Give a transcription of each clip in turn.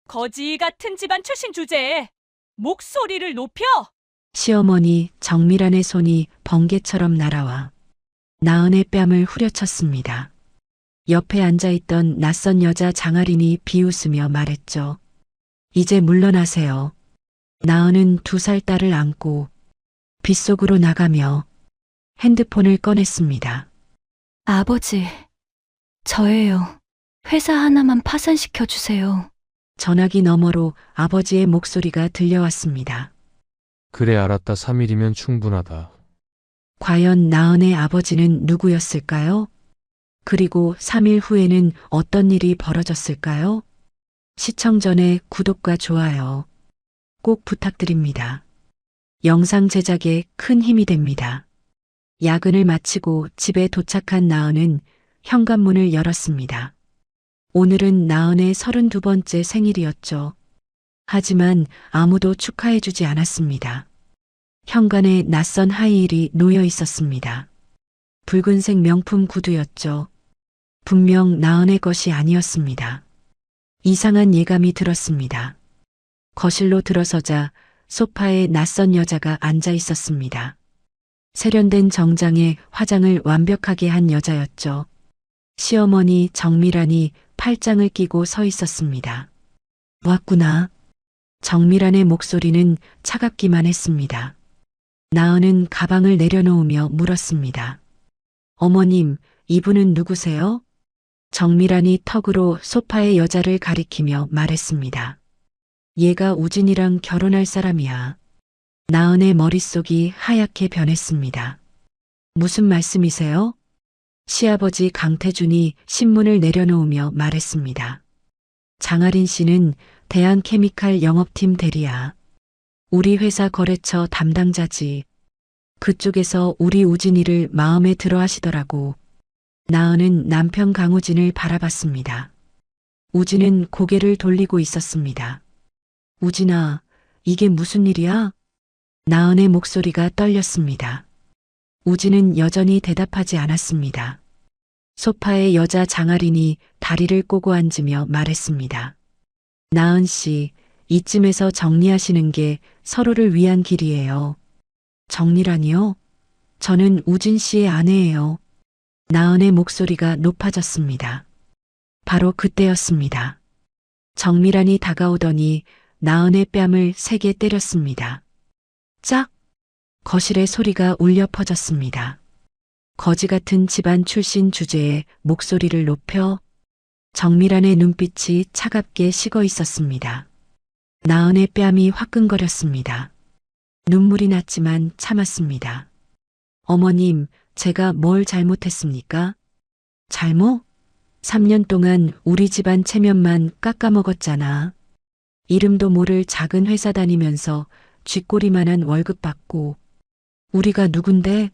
거지 같은 집안 출신 주제에 목소리를 높여! 시어머니 정미란의 손이 번개처럼 날아와 나은의 뺨을 후려쳤습니다. 옆에 앉아있던 낯선 여자 장아린이 비웃으며 말했죠. 이제 물러나세요. 나은은 2살 딸을 안고 빗속으로 나가며 핸드폰을 꺼냈습니다. 아버지, 저예요. 회사 하나만 파산시켜 주세요. 전화기 너머로 아버지의 목소리가 들려왔습니다. 그래 알았다. 3일이면 충분하다. 과연 나은의 아버지는 누구였을까요? 그리고 3일 후에는 어떤 일이 벌어졌을까요? 시청 전에 구독과 좋아요 꼭 부탁드립니다. 영상 제작에 큰 힘이 됩니다. 야근을 마치고 집에 도착한 나은은 현관문을 열었습니다. 오늘은 나은의 32번째 생일이었죠. 하지만 아무도 축하해주지 않았습니다. 현관에 낯선 하이힐이 놓여 있었습니다. 붉은색 명품 구두였죠. 분명 나은의 것이 아니었습니다. 이상한 예감이 들었습니다. 거실로 들어서자 소파에 낯선 여자가 앉아 있었습니다. 세련된 정장에 화장을 완벽하게 한 여자였죠. 시어머니 정미란이 팔짱을 끼고 서 있었습니다. 왔구나. 정미란의 목소리는 차갑기만 했습니다. 나은은 가방을 내려놓으며 물었습니다. 어머님, 이분은 누구세요? 정미란이 턱으로 소파의 여자를 가리키며 말했습니다. 얘가 우진이랑 결혼할 사람이야. 나은의 머릿속이 하얗게 변했습니다. 무슨 말씀이세요? 시아버지 강태준이 신문을 내려놓으며 말했습니다. 장아린 씨는 대한케미칼 영업팀 대리야. 우리 회사 거래처 담당자지. 그쪽에서 우리 우진이를 마음에 들어 하시더라고. 나은은 남편 강우진을 바라봤습니다. 우진은 고개를 돌리고 있었습니다. 우진아, 이게 무슨 일이야? 나은의 목소리가 떨렸습니다. 우진은 여전히 대답하지 않았습니다. 소파에 여자 장아린이 다리를 꼬고 앉으며 말했습니다. 나은 씨, 이쯤에서 정리하시는 게 서로를 위한 길이에요. 정리라니요? 저는 우진 씨의 아내예요. 나은의 목소리가 높아졌습니다. 바로 그때였습니다. 정미란이 다가오더니 나은의 뺨을 세게 때렸습니다. 짝! 거실의 소리가 울려 퍼졌습니다. 거지 같은 집안 출신 주제에 목소리를 높여 정미란의 눈빛이 차갑게 식어 있었습니다. 나은의 뺨이 화끈거렸습니다. 눈물이 났지만 참았습니다. 어머님, 제가 뭘 잘못했습니까? 잘못? 3년 동안 우리 집안 체면만 깎아먹었잖아. 이름도 모를 작은 회사 다니면서 쥐꼬리만한 월급 받고. 우리가 누군데?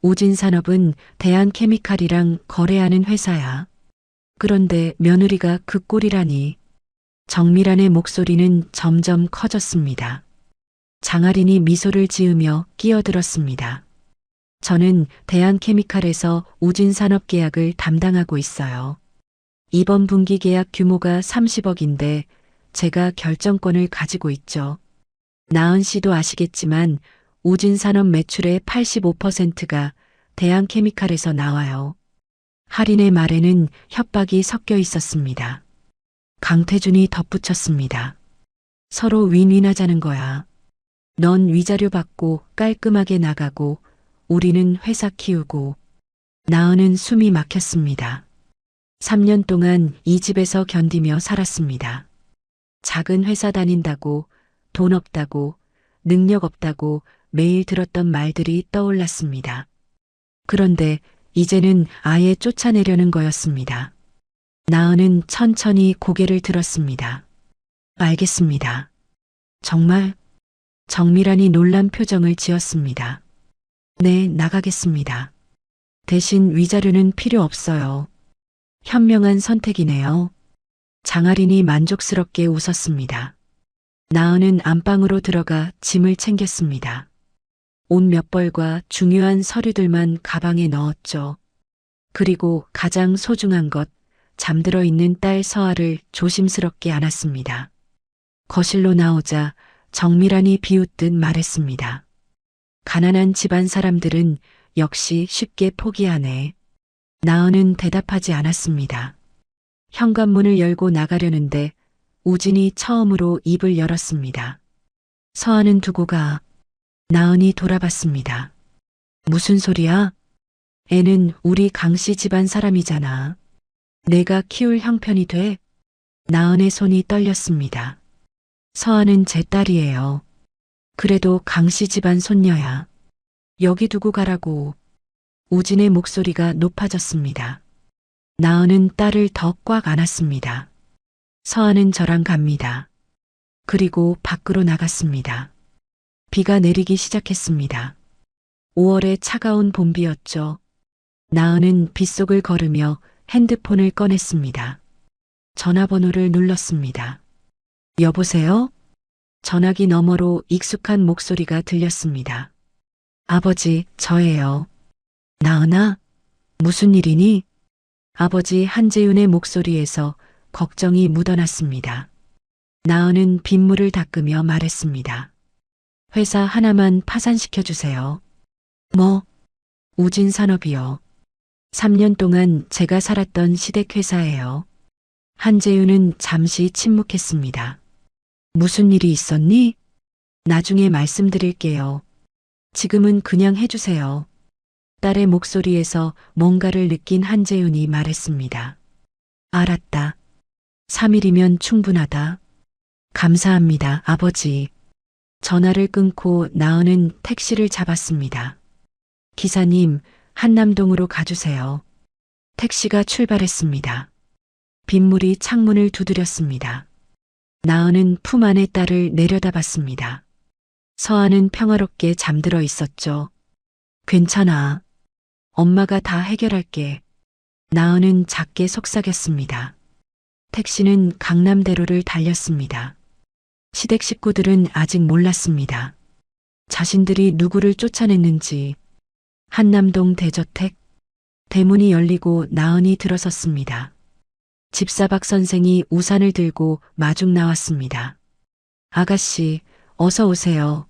우진산업은 대한케미칼이랑 거래하는 회사야. 그런데 며느리가 그 꼴이라니. 정미란의 목소리는 점점 커졌습니다. 장아린이 미소를 지으며 끼어들었습니다. 저는 대한케미칼에서 우진산업 계약을 담당하고 있어요. 이번 분기 계약 규모가 30억인데 제가 결정권을 가지고 있죠. 나은 씨도 아시겠지만 우진산업 매출의 85%가 대한케미칼에서 나와요. 할인의 말에는 협박이 섞여 있었습니다. 강태준이 덧붙였습니다. 서로 윈윈하자는 거야. 넌 위자료 받고 깔끔하게 나가고 우리는 회사 키우고. 나은은 숨이 막혔습니다. 3년 동안 이 집에서 견디며 살았습니다. 작은 회사 다닌다고, 돈 없다고, 능력 없다고 매일 들었던 말들이 떠올랐습니다. 그런데 이제는 아예 쫓아내려는 거였습니다. 나은은 천천히 고개를 들었습니다. 알겠습니다. 정말? 정미란이 놀란 표정을 지었습니다. 네, 나가겠습니다. 대신 위자료는 필요 없어요. 현명한 선택이네요. 장아린이 만족스럽게 웃었습니다. 나은은 안방으로 들어가 짐을 챙겼습니다. 옷 몇 벌과 중요한 서류들만 가방에 넣었죠. 그리고 가장 소중한 것, 잠들어 있는 딸 서아를 조심스럽게 안았습니다. 거실로 나오자 정밀한이 비웃듯 말했습니다. 가난한 집안 사람들은 역시 쉽게 포기하네. 나은은 대답하지 않았습니다. 현관문을 열고 나가려는데 우진이 처음으로 입을 열었습니다. 서한은 두고 가. 나은이 돌아봤습니다. 무슨 소리야? 애는 우리 강씨 집안 사람이잖아. 내가 키울 형편이 돼? 나은의 손이 떨렸습니다. 서한은 제 딸이에요. 그래도 강씨 집안 손녀야. 여기 두고 가라고. 우진의 목소리가 높아졌습니다. 나은은 딸을 더 꽉 안았습니다. 서한은 저랑 갑니다. 그리고 밖으로 나갔습니다. 비가 내리기 시작했습니다. 5월의 차가운 봄비였죠. 나은은 빗속을 걸으며 핸드폰을 꺼냈습니다. 전화번호를 눌렀습니다. 여보세요? 전화기 너머로 익숙한 목소리가 들렸습니다. 아버지, 저예요. 나은아, 무슨 일이니? 아버지 한재윤의 목소리에서 걱정이 묻어났습니다. 나은은 빗물을 닦으며 말했습니다. 회사 하나만 파산시켜주세요. 뭐? 우진산업이요. 3년 동안 제가 살았던 시댁회사예요. 한재윤은 잠시 침묵했습니다. 무슨 일이 있었니? 나중에 말씀드릴게요. 지금은 그냥 해주세요. 딸의 목소리에서 뭔가를 느낀 한재윤이 말했습니다. 알았다. 3일이면 충분하다. 감사합니다, 아버지. 전화를 끊고 나은은 택시를 잡았습니다. 기사님, 한남동으로 가주세요. 택시가 출발했습니다. 빗물이 창문을 두드렸습니다. 나은은 품 안의 딸을 내려다봤습니다. 서한은 평화롭게 잠들어 있었죠. 괜찮아. 엄마가 다 해결할게. 나은은 작게 속삭였습니다. 택시는 강남대로를 달렸습니다. 시댁 식구들은 아직 몰랐습니다. 자신들이 누구를 쫓아냈는지. 한남동 대저택. 대문이 열리고 나은이 들어섰습니다. 집사박 선생이 우산을 들고 마중 나왔습니다. 아가씨, 어서 오세요.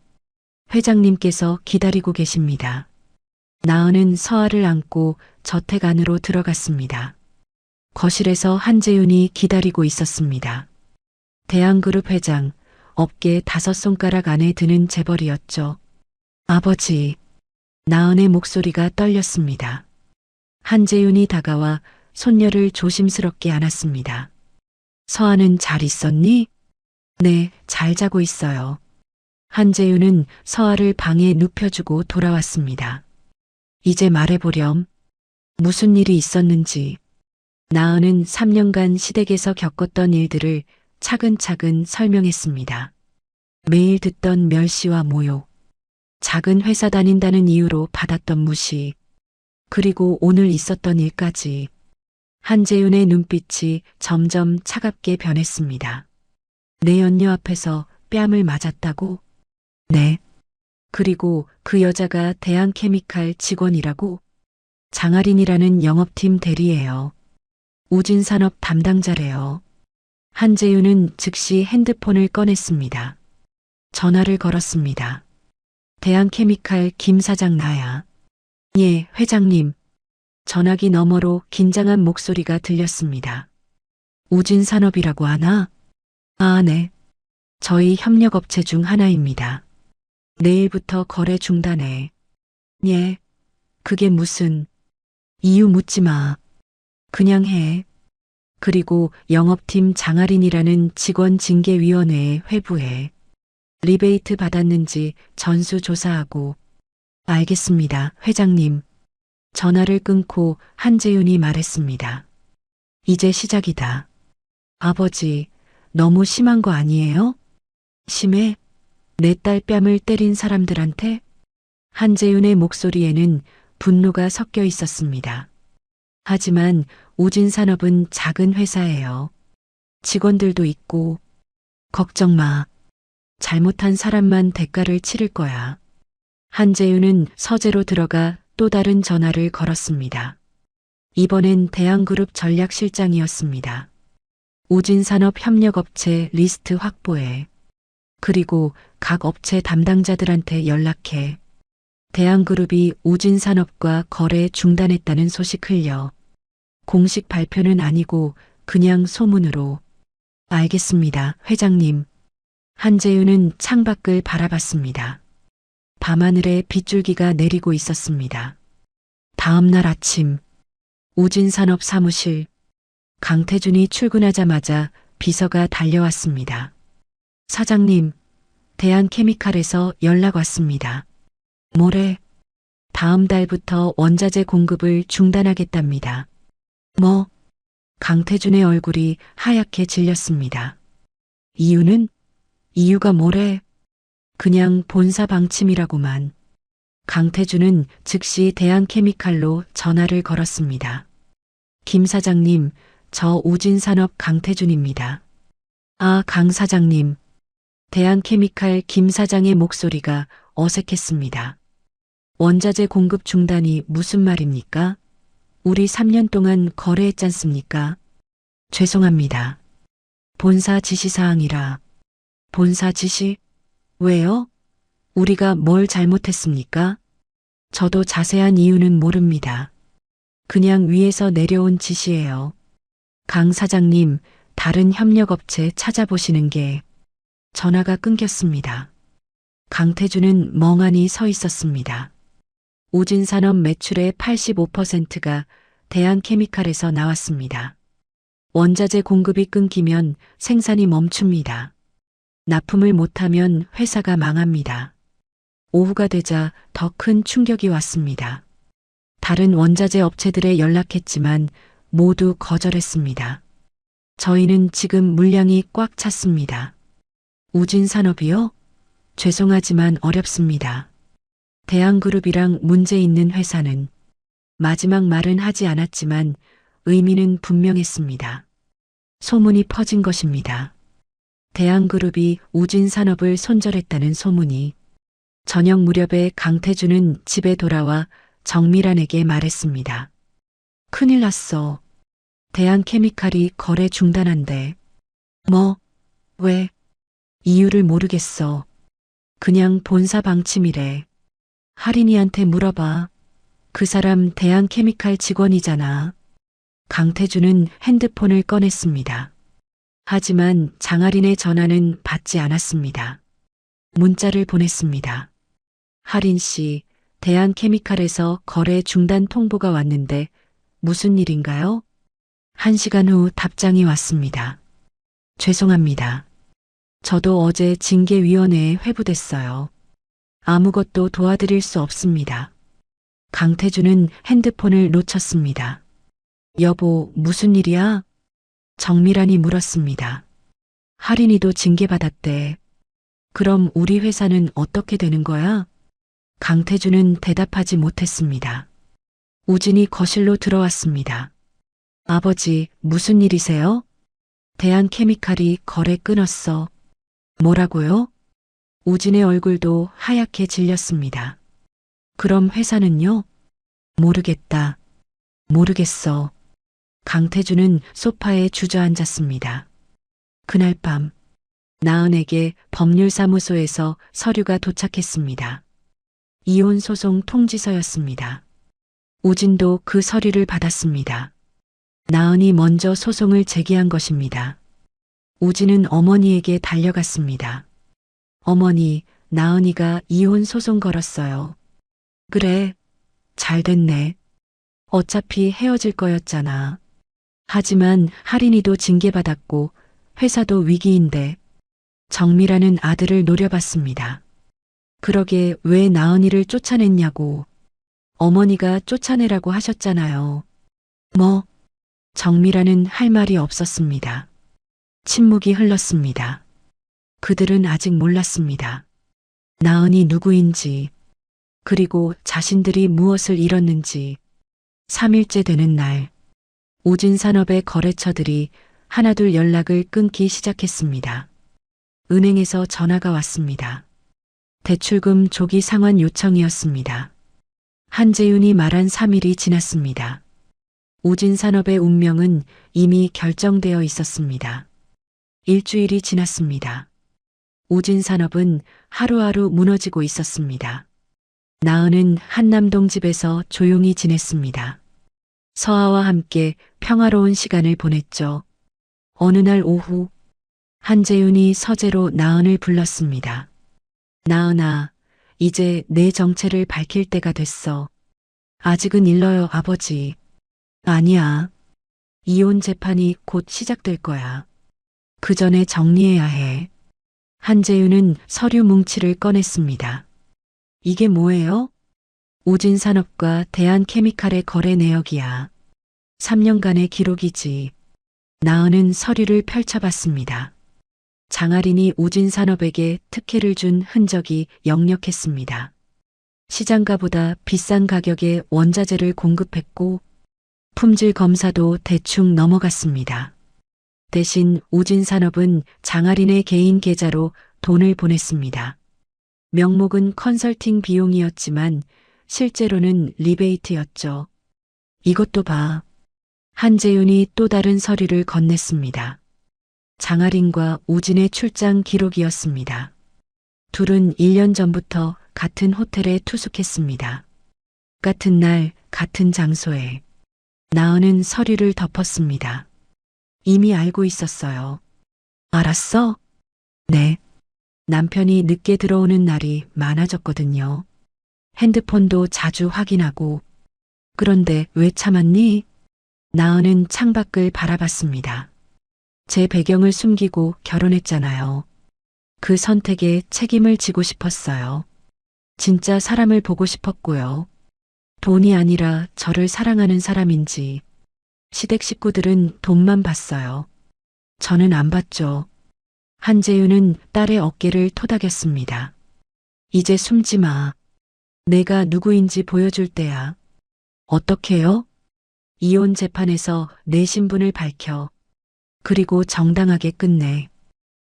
회장님께서 기다리고 계십니다. 나은은 서아를 안고 저택 안으로 들어갔습니다. 거실에서 한재윤이 기다리고 있었습니다. 대한그룹 회장, 업계 5손가락 안에 드는 재벌이었죠. 아버지, 나은의 목소리가 떨렸습니다. 한재윤이 다가와 손녀를 조심스럽게 안았습니다. 서아는 잘 있었니? 네, 잘 자고 있어요. 한재윤은 서아를 방에 눕혀주고 돌아왔습니다. 이제 말해보렴. 무슨 일이 있었는지. 나은은 3년간 시댁에서 겪었던 일들을 차근차근 설명했습니다. 매일 듣던 멸시와 모욕, 작은 회사 다닌다는 이유로 받았던 무시, 그리고 오늘 있었던 일까지. 한재윤의 눈빛이 점점 차갑게 변했습니다. 내 연녀 앞에서 뺨을 맞았다고? 네. 그리고 그 여자가 대한케미칼 직원이라고? 장아린이라는 영업팀 대리예요. 우진산업 담당자래요. 한재윤은 즉시 핸드폰을 꺼냈습니다. 전화를 걸었습니다. 대한케미칼 김 사장 나야. 예, 회장님. 전화기 너머로 긴장한 목소리가 들렸습니다. 우진산업이라고 하나? 아, 네. 저희 협력업체 중 하나입니다. 내일부터 거래 중단해. 예. 그게 무슨. 이유 묻지 마. 그냥 해. 그리고 영업팀 장아린이라는 직원징계위원회에 회부해. 리베이트 받았는지 전수조사하고. 알겠습니다, 회장님. 전화를 끊고 한재윤이 말했습니다. 이제 시작이다. 아버지, 너무 심한 거 아니에요? 심해? 내 딸 뺨을 때린 사람들한테? 한재윤의 목소리에는 분노가 섞여 있었습니다. 하지만 우진산업은 작은 회사예요. 직원들도 있고. 걱정 마. 잘못한 사람만 대가를 치를 거야. 한재윤은 서재로 들어가 또 다른 전화를 걸었습니다. 이번엔 대한그룹 전략실장이었습니다. 우진산업협력업체 리스트 확보해. 그리고 각 업체 담당자들한테 연락해. 대한그룹이 우진산업과 거래 중단했다는 소식 흘려. 공식 발표는 아니고 그냥 소문으로. 알겠습니다, 회장님. 한재윤은 창밖을 바라봤습니다. 밤하늘에 빗줄기가 내리고 있었습니다. 다음 날 아침, 우진산업 사무실. 강태준이 출근하자마자 비서가 달려왔습니다. 사장님, 대한케미칼에서 연락 왔습니다. 뭐래? 다음 달부터 원자재 공급을 중단하겠답니다. 뭐? 강태준의 얼굴이 하얗게 질렸습니다. 이유는? 이유가 뭐래? 그냥 본사 방침이라고만. 강태준은 즉시 대한케미칼로 전화를 걸었습니다. 김 사장님, 저 우진산업 강태준입니다. 아, 강 사장님. 대한케미칼 김 사장의 목소리가 어색했습니다. 원자재 공급 중단이 무슨 말입니까? 우리 3년 동안 거래했잖습니까? 죄송합니다. 본사 지시사항이라. 본사 지시? 왜요? 우리가 뭘 잘못했습니까? 저도 자세한 이유는 모릅니다. 그냥 위에서 내려온 지시예요. 강 사장님, 다른 협력업체 찾아보시는 게. 전화가 끊겼습니다. 강태준은 멍하니 서 있었습니다. 우진산업 매출의 85%가 대한케미칼에서 나왔습니다. 원자재 공급이 끊기면 생산이 멈춥니다. 납품을 못하면 회사가 망합니다. 오후가 되자 더 큰 충격이 왔습니다. 다른 원자재 업체들에 연락했지만 모두 거절했습니다. 저희는 지금 물량이 꽉 찼습니다. 우진산업이요? 죄송하지만 어렵습니다. 대한그룹이랑 문제 있는 회사는. 마지막 말은 하지 않았지만 의미는 분명했습니다. 소문이 퍼진 것입니다. 대한그룹이 우진산업을 손절했다는 소문이. 저녁 무렵에 강태준은 집에 돌아와 정미란에게 말했습니다. 큰일 났어. 대한케미칼이 거래 중단한대. 뭐? 왜? 이유를 모르겠어. 그냥 본사 방침이래. 할인이한테 물어봐. 그 사람 대한케미칼 직원이잖아. 강태준은 핸드폰을 꺼냈습니다. 하지만 장할인의 전화는 받지 않았습니다. 문자를 보냈습니다. 할인 씨, 대한케미칼에서 거래 중단 통보가 왔는데 무슨 일인가요? 1시간 후 답장이 왔습니다. 죄송합니다. 저도 어제 징계위원회에 회부됐어요. 아무것도 도와드릴 수 없습니다. 강태준은 핸드폰을 놓쳤습니다. 여보, 무슨 일이야? 정미란이 물었습니다. 할인이도 징계받았대. 그럼 우리 회사는 어떻게 되는 거야? 강태준은 대답하지 못했습니다. 우진이 거실로 들어왔습니다. 아버지, 무슨 일이세요? 대한케미칼이 거래 끊었어. 뭐라고요? 우진의 얼굴도 하얗게 질렸습니다. 그럼 회사는요? 모르겠다. 모르겠어. 강태준은 소파에 주저앉았습니다. 그날 밤, 나은에게 법률사무소에서 서류가 도착했습니다. 이혼 소송 통지서였습니다. 우진도 그 서류를 받았습니다. 나은이 먼저 소송을 제기한 것입니다. 우진은 어머니에게 달려갔습니다. 어머니, 나은이가 이혼 소송 걸었어요. 그래, 잘 됐네. 어차피 헤어질 거였잖아. 하지만 할인이도 징계받았고 회사도 위기인데. 정미라는 아들을 노려봤습니다. 그러게 왜 나은이를 쫓아냈냐고. 어머니가 쫓아내라고 하셨잖아요. 뭐? 정미라는 할 말이 없었습니다. 침묵이 흘렀습니다. 그들은 아직 몰랐습니다. 나은이 누구인지, 그리고 자신들이 무엇을 잃었는지. 3일째 되는 날, 우진산업의 거래처들이 하나둘 연락을 끊기 시작했습니다. 은행에서 전화가 왔습니다. 대출금 조기 상환 요청이었습니다. 한재윤이 말한 3일이 지났습니다. 우진산업의 운명은 이미 결정되어 있었습니다. 일주일이 지났습니다. 우진산업은 하루하루 무너지고 있었습니다. 나은은 한남동 집에서 조용히 지냈습니다. 서아와 함께 평화로운 시간을 보냈죠. 어느 날 오후 한재윤이 서재로 나은을 불렀습니다. 나은아, 이제 내 정체를 밝힐 때가 됐어. 아직은 일러요, 아버지. 아니야. 이혼 재판이 곧 시작될 거야. 그 전에 정리해야 해. 한재윤은 서류 뭉치를 꺼냈습니다. 이게 뭐예요? 우진산업과 대한케미칼의 거래 내역이야. 3년간의 기록이지. 나은은 서류를 펼쳐봤습니다. 장아린이 우진산업에게 특혜를 준 흔적이 역력했습니다. 시장가보다 비싼 가격에 원자재를 공급했고 품질 검사도 대충 넘어갔습니다. 대신 우진산업은 장아린의 개인 계좌로 돈을 보냈습니다. 명목은 컨설팅 비용이었지만 실제로는 리베이트였죠. 이것도 봐. 한재윤이 또 다른 서류를 건넸습니다. 장아린과 우진의 출장 기록이었습니다. 둘은 1년 전부터 같은 호텔에 투숙했습니다. 같은 날, 같은 장소에. 나은은 서류를 덮었습니다. 이미 알고 있었어요. 알았어? 네. 남편이 늦게 들어오는 날이 많아졌거든요. 핸드폰도 자주 확인하고. 그런데 왜 참았니? 나은은 창밖을 바라봤습니다. 제 배경을 숨기고 결혼했잖아요. 그 선택에 책임을 지고 싶었어요. 진짜 사람을 보고 싶었고요. 돈이 아니라 저를 사랑하는 사람인지. 시댁 식구들은 돈만 봤어요. 저는 안 봤죠. 한재윤은 딸의 어깨를 토닥였습니다. 이제 숨지 마. 내가 누구인지 보여줄 때야. 어떻게요? 이혼 재판에서 내 신분을 밝혀. 그리고 정당하게 끝내.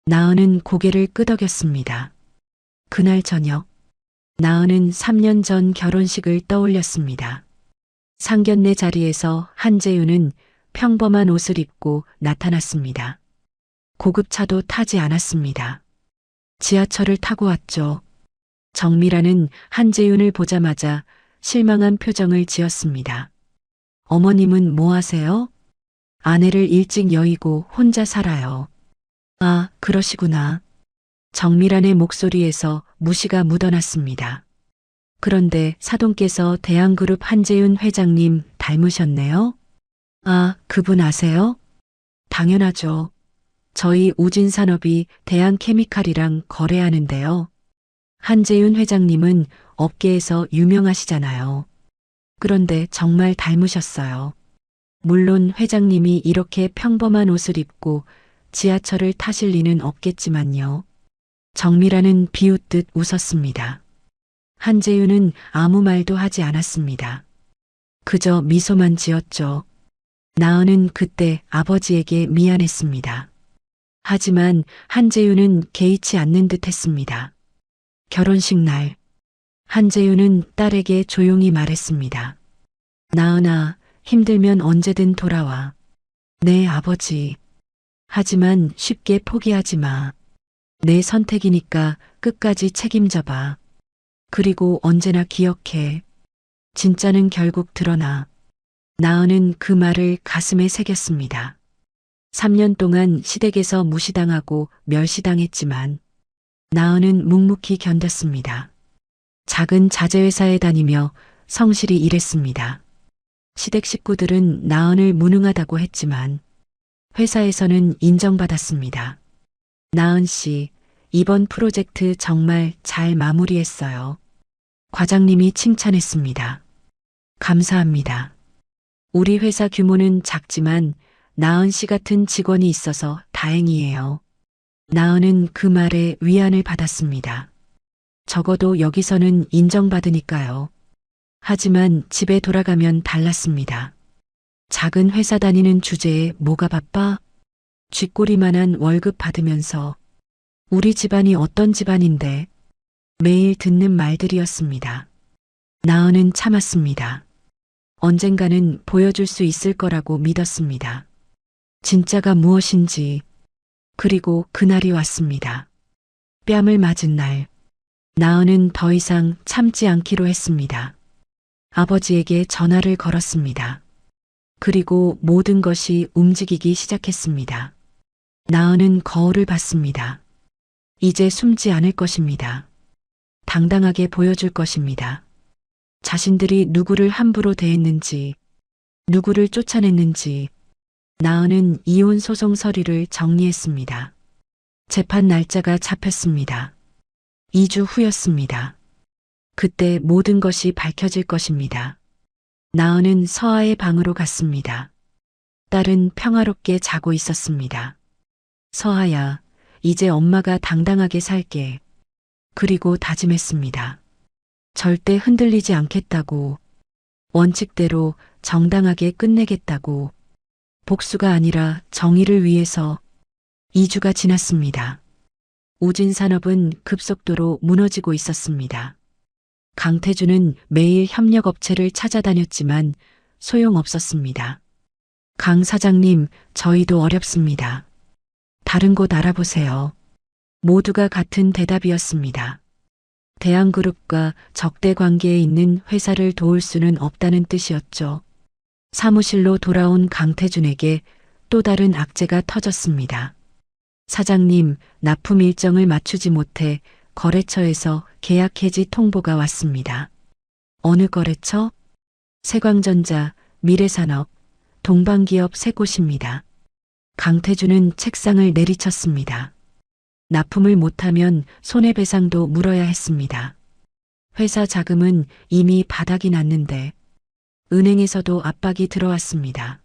나은은 고개를 끄덕였습니다. 그날 저녁, 나은은 3년 전 결혼식을 떠올렸습니다. 상견례 자리에서 한재윤은 평범한 옷을 입고 나타났습니다. 고급차도 타지 않았습니다. 지하철을 타고 왔죠. 정미라는 한재윤을 보자마자 실망한 표정을 지었습니다. 어머님은 뭐 하세요? 아내를 일찍 여의고 혼자 살아요. 아, 그러시구나. 정미란의 목소리에서 무시가 묻어났습니다. 그런데 사돈께서 대한그룹 한재윤 회장님 닮으셨네요? 아, 그분 아세요? 당연하죠. 저희 우진산업이 대한케미칼이랑 거래하는데요. 한재윤 회장님은 업계에서 유명하시잖아요. 그런데 정말 닮으셨어요. 물론 회장님이 이렇게 평범한 옷을 입고 지하철을 타실 리는 없겠지만요. 정미라는 비웃듯 웃었습니다. 한재윤은 아무 말도 하지 않았습니다. 그저 미소만 지었죠. 나은은 그때 아버지에게 미안했습니다. 하지만 한재윤은 개의치 않는 듯 했습니다. 결혼식 날, 한재윤은 딸에게 조용히 말했습니다. 나은아, 힘들면 언제든 돌아와. 네, 아버지. 하지만 쉽게 포기하지 마. 내 선택이니까 끝까지 책임져봐. 그리고 언제나 기억해. 진짜는 결국 드러나. 나은은 그 말을 가슴에 새겼습니다. 3년 동안 시댁에서 무시당하고 멸시당했지만 나은은 묵묵히 견뎠습니다. 작은 자재회사에 다니며 성실히 일했습니다. 시댁 식구들은 나은을 무능하다고 했지만 회사에서는 인정받았습니다. 나은 씨, 이번 프로젝트 정말 잘 마무리했어요. 과장님이 칭찬했습니다. 감사합니다. 우리 회사 규모는 작지만 나은 씨 같은 직원이 있어서 다행이에요. 나은은 그 말에 위안을 받았습니다. 적어도 여기서는 인정받으니까요. 하지만 집에 돌아가면 달랐습니다. 작은 회사 다니는 주제에 뭐가 바빠? 쥐꼬리만한 월급 받으면서 우리 집안이 어떤 집안인데 매일 듣는 말들이었습니다. 나은은 참았습니다. 언젠가는 보여줄 수 있을 거라고 믿었습니다. 진짜가 무엇인지. 그리고 그날이 왔습니다. 뺨을 맞은 날. 나은은 더 이상 참지 않기로 했습니다. 아버지에게 전화를 걸었습니다. 그리고 모든 것이 움직이기 시작했습니다. 나은은 거울을 봤습니다. 이제 숨지 않을 것입니다. 당당하게 보여줄 것입니다. 자신들이 누구를 함부로 대했는지, 누구를 쫓아냈는지. 나은은 이혼 소송 서류를 정리했습니다. 재판 날짜가 잡혔습니다. 2주 후였습니다. 그때 모든 것이 밝혀질 것입니다. 나은은 서아의 방으로 갔습니다. 딸은 평화롭게 자고 있었습니다. 서아야, 이제 엄마가 당당하게 살게. 그리고 다짐했습니다. 절대 흔들리지 않겠다고. 원칙대로 정당하게 끝내겠다고. 복수가 아니라 정의를 위해서. 2주가 지났습니다. 우진 산업은 급속도로 무너지고 있었습니다. 강태준은 매일 협력업체를 찾아다녔지만 소용없었습니다. 강 사장님, 저희도 어렵습니다. 다른 곳 알아보세요. 모두가 같은 대답이었습니다. 대한그룹과 적대 관계에 있는 회사를 도울 수는 없다는 뜻이었죠. 사무실로 돌아온 강태준에게 또 다른 악재가 터졌습니다. 사장님, 납품 일정을 맞추지 못해 거래처에서 계약 해지 통보가 왔습니다. 어느 거래처? 세광전자, 미래산업, 동방기업 세 곳입니다. 강태준은 책상을 내리쳤습니다. 납품을 못하면 손해배상도 물어야 했습니다. 회사 자금은 이미 바닥이 났는데 은행에서도 압박이 들어왔습니다.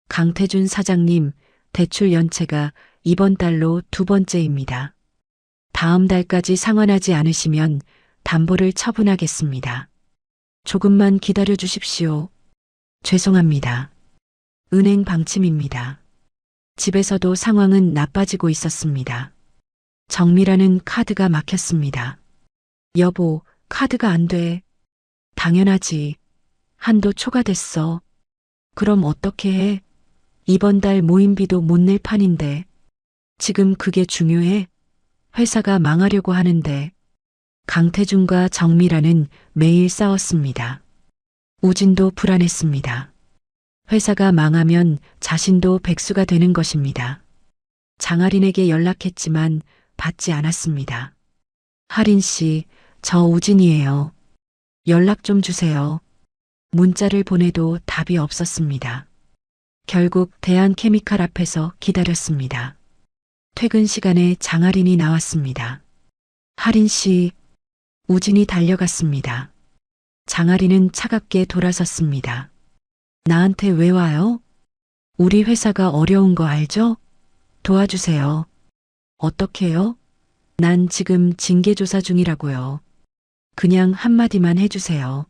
강태준 사장님, 대출 연체가 이번 달로 2번째입니다. 다음 달까지 상환하지 않으시면 담보를 처분하겠습니다. 조금만 기다려 주십시오. 죄송합니다. 은행 방침입니다. 집에서도 상황은 나빠지고 있었습니다. 정미라는 카드가 막혔습니다. 여보, 카드가 안 돼. 당연하지. 한도 초과됐어. 그럼 어떻게 해? 이번 달 모임비도 못 낼 판인데. 지금 그게 중요해? 회사가 망하려고 하는데. 강태준과 정미라는 매일 싸웠습니다. 우진도 불안했습니다. 회사가 망하면 자신도 백수가 되는 것입니다. 장아린에게 연락했지만 받지 않았습니다. 하린 씨, 저 우진이에요. 연락 좀 주세요. 문자를 보내도 답이 없었습니다. 결국 대한케미칼 앞에서 기다렸습니다. 퇴근 시간에 장아린이 나왔습니다. 하린 씨, 우진이 달려갔습니다. 장아린은 차갑게 돌아섰습니다. 나한테 왜 와요? 우리 회사가 어려운 거 알죠? 도와주세요. 어떻게요? 난 지금 징계조사 중이라고요. 그냥 한마디만 해주세요.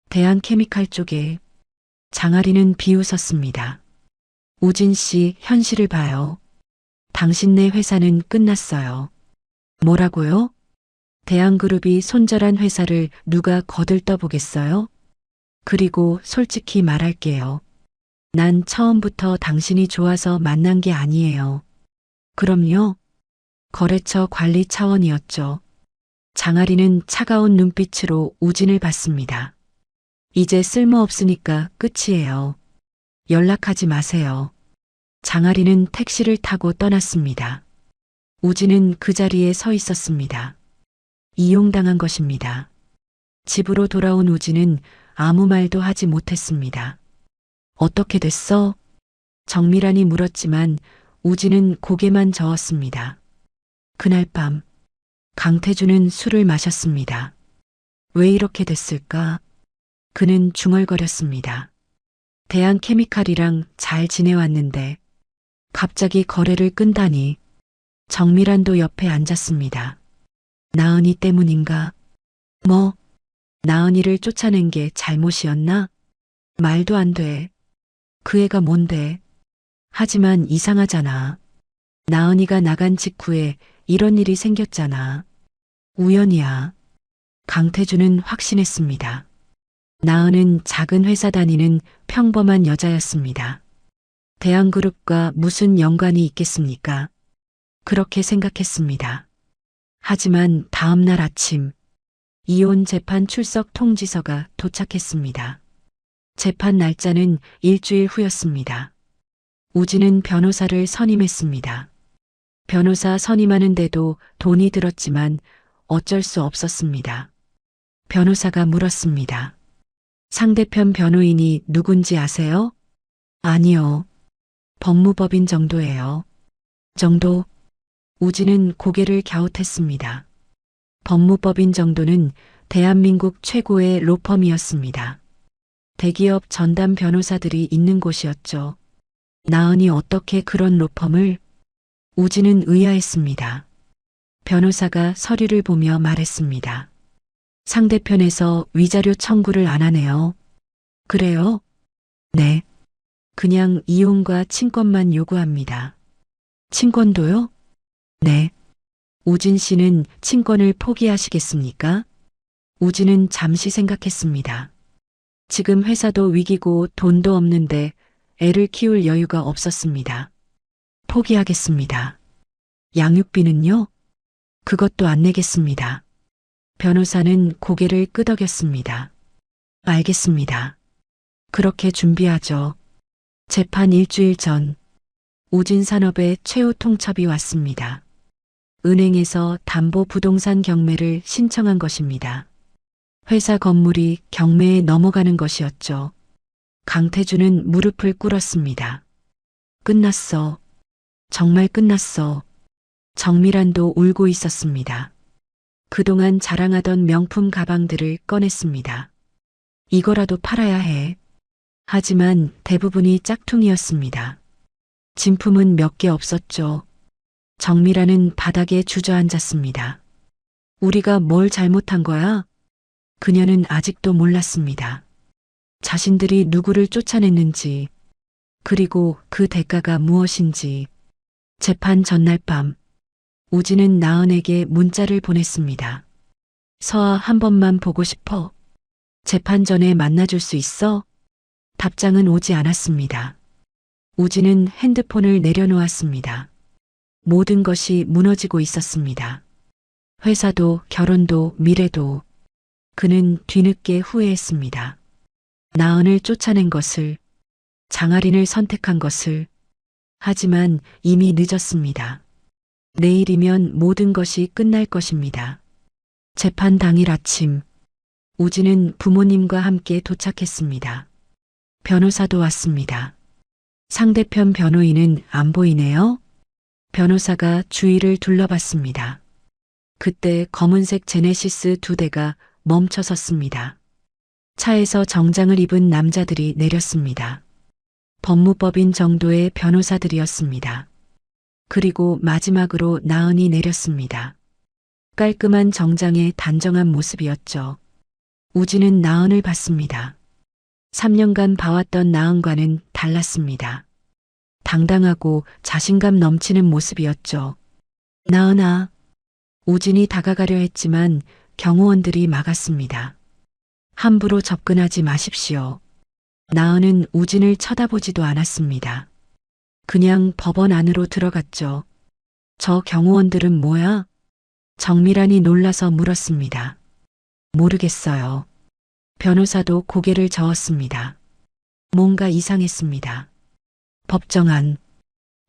대한케미칼 쪽에. 장아리는 비웃었습니다. 우진 씨, 현실을 봐요. 당신네 회사는 끝났어요. 뭐라고요? 대한그룹이 손절한 회사를 누가 거들떠보겠어요? 그리고 솔직히 말할게요. 난 처음부터 당신이 좋아서 만난 게 아니에요. 그럼요. 거래처 관리 차원이었죠. 장아리는 차가운 눈빛으로 우진을 봤습니다. 이제 쓸모없으니까 끝이에요. 연락하지 마세요. 장아리는 택시를 타고 떠났습니다. 우진은 그 자리에 서 있었습니다. 이용당한 것입니다. 집으로 돌아온 우진은 아무 말도 하지 못했습니다. 어떻게 됐어? 정미란이 물었지만 우진은 고개만 저었습니다. 그날 밤 강태준은 술을 마셨습니다. 왜 이렇게 됐을까? 그는 중얼거렸습니다. 대한케미칼이랑 잘 지내왔는데 갑자기 거래를 끈다니. 정미란도 옆에 앉았습니다. 나은이 때문인가? 뭐? 나은이를 쫓아낸 게 잘못이었나? 말도 안 돼. 그 애가 뭔데? 하지만 이상하잖아. 나은이가 나간 직후에 이런 일이 생겼잖아. 우연이야. 강태준은 확신했습니다. 나은은 작은 회사 다니는 평범한 여자였습니다. 대한그룹과 무슨 연관이 있겠습니까? 그렇게 생각했습니다. 하지만 다음 날 아침, 이혼 재판 출석 통지서가 도착했습니다. 재판 날짜는 일주일 후였습니다. 우진은 변호사를 선임했습니다. 변호사 선임하는데도 돈이 들었지만 어쩔 수 없었습니다. 변호사가 물었습니다. 상대편 변호인이 누군지 아세요? 아니요. 법무법인 정도예요. 정도? 우진은 고개를 갸웃했습니다. 법무법인 정도는 대한민국 최고의 로펌이었습니다. 대기업 전담 변호사들이 있는 곳이었죠. 나은이 어떻게 그런 로펌을? 우진은 의아했습니다. 변호사가 서류를 보며 말했습니다. 상대편에서 위자료 청구를 안 하네요. 그래요? 네. 그냥 이혼과 친권만 요구합니다. 친권도요? 네. 우진 씨는 친권을 포기하시겠습니까? 우진은 잠시 생각했습니다. 지금 회사도 위기고 돈도 없는데 애를 키울 여유가 없었습니다. 포기하겠습니다. 양육비는요? 그것도 안 내겠습니다. 변호사는 고개를 끄덕였습니다. 알겠습니다. 그렇게 준비하죠. 재판 일주일 전, 우진산업의 최후 통첩이 왔습니다. 은행에서 담보부동산 경매를 신청한 것입니다. 회사 건물이 경매에 넘어가는 것이었죠. 강태주는 무릎을 꿇었습니다. 끝났어. 정말 끝났어. 정미란도 울고 있었습니다. 그동안 자랑하던 명품 가방들을 꺼냈습니다. 이거라도 팔아야 해. 하지만 대부분이 짝퉁이었습니다. 진품은 몇 개 없었죠. 정미란은 바닥에 주저앉았습니다. 우리가 뭘 잘못한 거야? 그녀는 아직도 몰랐습니다. 자신들이 누구를 쫓아냈는지, 그리고 그 대가가 무엇인지. 재판 전날 밤, 우진은 나은에게 문자를 보냈습니다. 서아 한 번만 보고 싶어. 재판 전에 만나줄 수 있어? 답장은 오지 않았습니다. 우진은 핸드폰을 내려놓았습니다. 모든 것이 무너지고 있었습니다. 회사도 결혼도 미래도. 그는 뒤늦게 후회했습니다. 나은을 쫓아낸 것을, 장아린을 선택한 것을. 하지만 이미 늦었습니다. 내일이면 모든 것이 끝날 것입니다. 재판 당일 아침, 우진은 부모님과 함께 도착했습니다. 변호사도 왔습니다. 상대편 변호인은 안 보이네요? 변호사가 주위를 둘러봤습니다. 그때 검은색 제네시스 2대가 멈춰 섰습니다. 차에서 정장을 입은 남자들이 내렸습니다. 법무법인 정도의 변호사들이었습니다. 그리고 마지막으로 나은이 내렸습니다. 깔끔한 정장의 단정한 모습이었죠. 우진은 나은을 봤습니다. 3년간 봐왔던 나은과는 달랐습니다. 당당하고 자신감 넘치는 모습이었죠. 나은아. 우진이 다가가려 했지만 경호원들이 막았습니다. 함부로 접근하지 마십시오. 나은은 우진을 쳐다보지도 않았습니다. 그냥 법원 안으로 들어갔죠. 저 경호원들은 뭐야? 정미란이 놀라서 물었습니다. 모르겠어요. 변호사도 고개를 저었습니다. 뭔가 이상했습니다. 법정 안,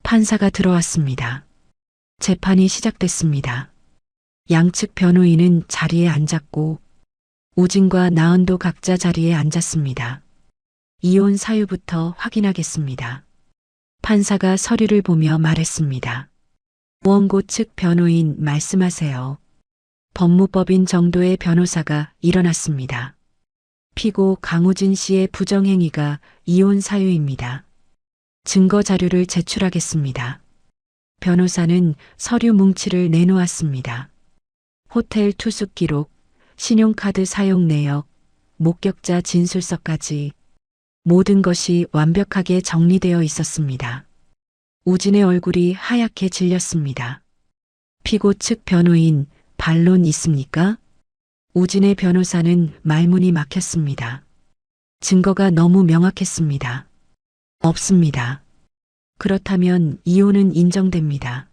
판사가 들어왔습니다. 재판이 시작됐습니다. 양측 변호인은 자리에 앉았고 우진과 나은도 각자 자리에 앉았습니다. 이혼 사유부터 확인하겠습니다. 판사가 서류를 보며 말했습니다. 원고 측 변호인 말씀하세요. 법무법인 정도의 변호사가 일어났습니다. 피고 강우진 씨의 부정행위가 이혼 사유입니다. 증거 자료를 제출하겠습니다. 변호사는 서류 뭉치를 내놓았습니다. 호텔 투숙 기록, 신용카드 사용 내역, 목격자 진술서까지 모든 것이 완벽하게 정리되어 있었습니다. 우진의 얼굴이 하얗게 질렸습니다. 피고 측 변호인, 반론 있습니까? 우진의 변호사는 말문이 막혔습니다. 증거가 너무 명확했습니다. 없습니다. 그렇다면 이혼은 인정됩니다.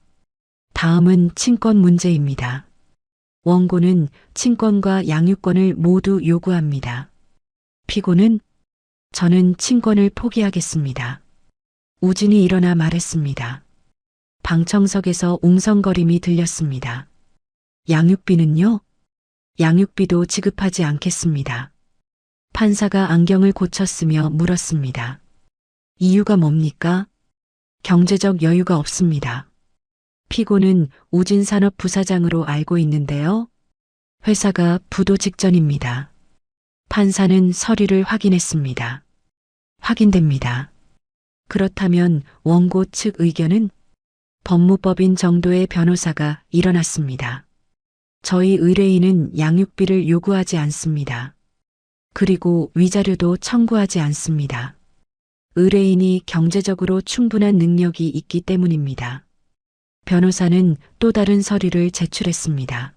다음은 친권 문제입니다. 원고는 친권과 양육권을 모두 요구합니다. 피고는 저는 친권을 포기하겠습니다. 우진이 일어나 말했습니다. 방청석에서 웅성거림이 들렸습니다. 양육비는요? 양육비도 지급하지 않겠습니다. 판사가 안경을 고쳤으며 물었습니다. 이유가 뭡니까? 경제적 여유가 없습니다. 피고는 우진산업 부사장으로 알고 있는데요. 회사가 부도 직전입니다. 판사는 서류를 확인했습니다. 확인됩니다. 그렇다면 원고 측 의견은? 법무법인 정도의 변호사가 일어났습니다. 저희 의뢰인은 양육비를 요구하지 않습니다. 그리고 위자료도 청구하지 않습니다. 의뢰인이 경제적으로 충분한 능력이 있기 때문입니다. 변호사는 또 다른 서류를 제출했습니다.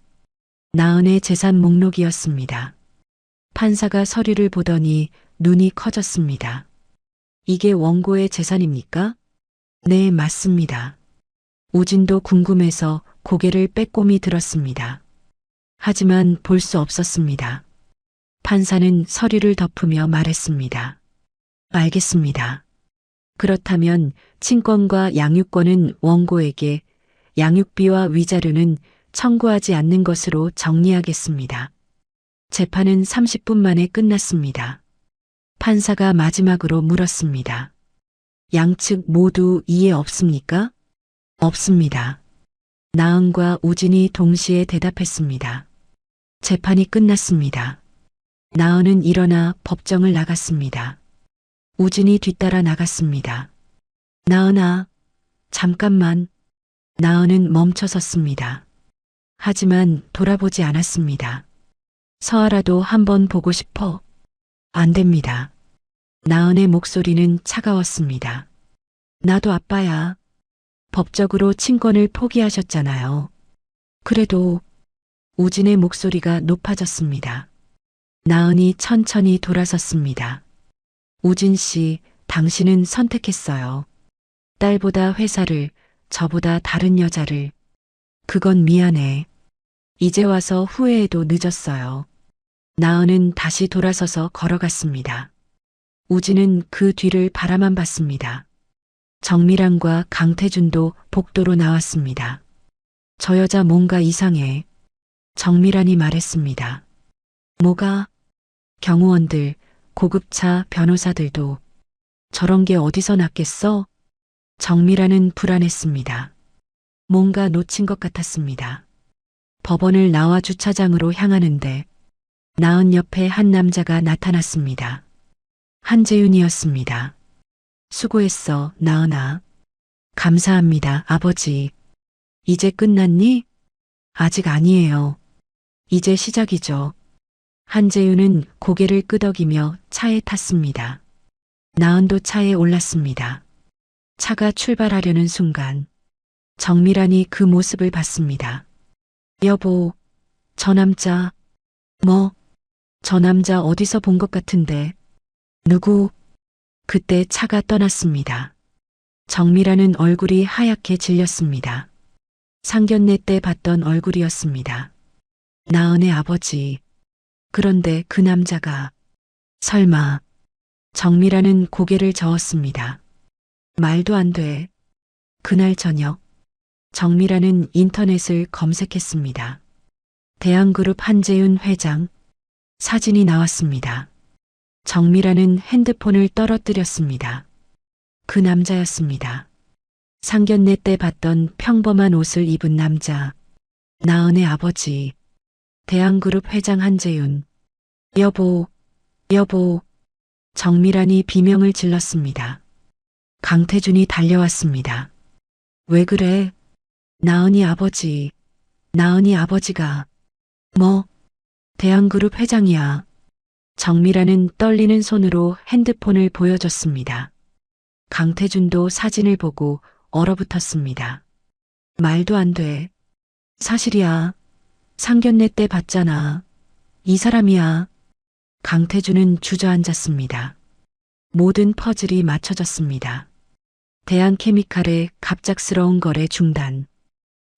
나은의 재산 목록이었습니다. 판사가 서류를 보더니 눈이 커졌습니다. 이게 원고의 재산입니까? 네, 맞습니다. 우진도 궁금해서 고개를 빼꼼히 들었습니다. 하지만 볼 수 없었습니다. 판사는 서류를 덮으며 말했습니다. 알겠습니다. 그렇다면 친권과 양육권은 원고에게, 양육비와 위자료는 청구하지 않는 것으로 정리하겠습니다. 재판은 30분 만에 끝났습니다. 판사가 마지막으로 물었습니다. 양측 모두 이해 없습니까? 없습니다. 나은과 우진이 동시에 대답했습니다. 재판이 끝났습니다. 나은은 일어나 법정을 나갔습니다. 우진이 뒤따라 나갔습니다. 나은아, 잠깐만. 나은은 멈춰섰습니다. 하지만 돌아보지 않았습니다. 서아라도 한번 보고 싶어. 안 됩니다. 나은의 목소리는 차가웠습니다. 나도 아빠야. 법적으로 친권을 포기하셨잖아요. 그래도 우진의 목소리가 높아졌습니다. 나은이 천천히 돌아섰습니다. 우진 씨, 당신은 선택했어요. 딸보다 회사를, 저보다 다른 여자를. 그건 미안해. 이제 와서 후회해도 늦었어요. 나은은 다시 돌아서서 걸어갔습니다. 우진은 그 뒤를 바라만 봤습니다. 정미란과 강태준도 복도로 나왔습니다. 저 여자 뭔가 이상해. 정미란이 말했습니다. 뭐가? 경호원들, 고급차 변호사들도 저런 게 어디서 났겠어? 정미란은 불안했습니다. 뭔가 놓친 것 같았습니다. 법원을 나와 주차장으로 향하는데 나은 옆에 한 남자가 나타났습니다. 한재윤이었습니다. 수고했어, 나은아. 감사합니다, 아버지. 이제 끝났니? 아직 아니에요. 이제 시작이죠. 한재윤은 고개를 끄덕이며 차에 탔습니다. 나은도 차에 올랐습니다. 차가 출발하려는 순간 정미란이 그 모습을 봤습니다. 여보, 저 남자. 뭐? 저 남자 어디서 본 것 같은데. 누구? 그때 차가 떠났습니다. 정미라는 얼굴이 하얗게 질렸습니다. 상견례 때 봤던 얼굴이었습니다. 나은의 아버지. 그런데 그 남자가 설마. 정미라는 고개를 저었습니다. 말도 안 돼. 그날 저녁 정미라는 인터넷을 검색했습니다. 대한그룹 한재윤 회장 사진이 나왔습니다. 정미라는 핸드폰을 떨어뜨렸습니다. 그 남자였습니다. 상견례 때 봤던 평범한 옷을 입은 남자. 나은의 아버지. 대한그룹 회장 한재윤. 여보, 여보. 정미란이 비명을 질렀습니다. 강태준이 달려왔습니다. 왜 그래? 나은이 아버지. 나은이 아버지가. 뭐? 대한그룹 회장이야. 정미라는 떨리는 손으로 핸드폰을 보여줬습니다. 강태준도 사진을 보고 얼어붙었습니다. 말도 안 돼. 사실이야. 상견례 때 봤잖아. 이 사람이야. 강태준은 주저앉았습니다. 모든 퍼즐이 맞춰졌습니다. 대한케미칼의 갑작스러운 거래 중단,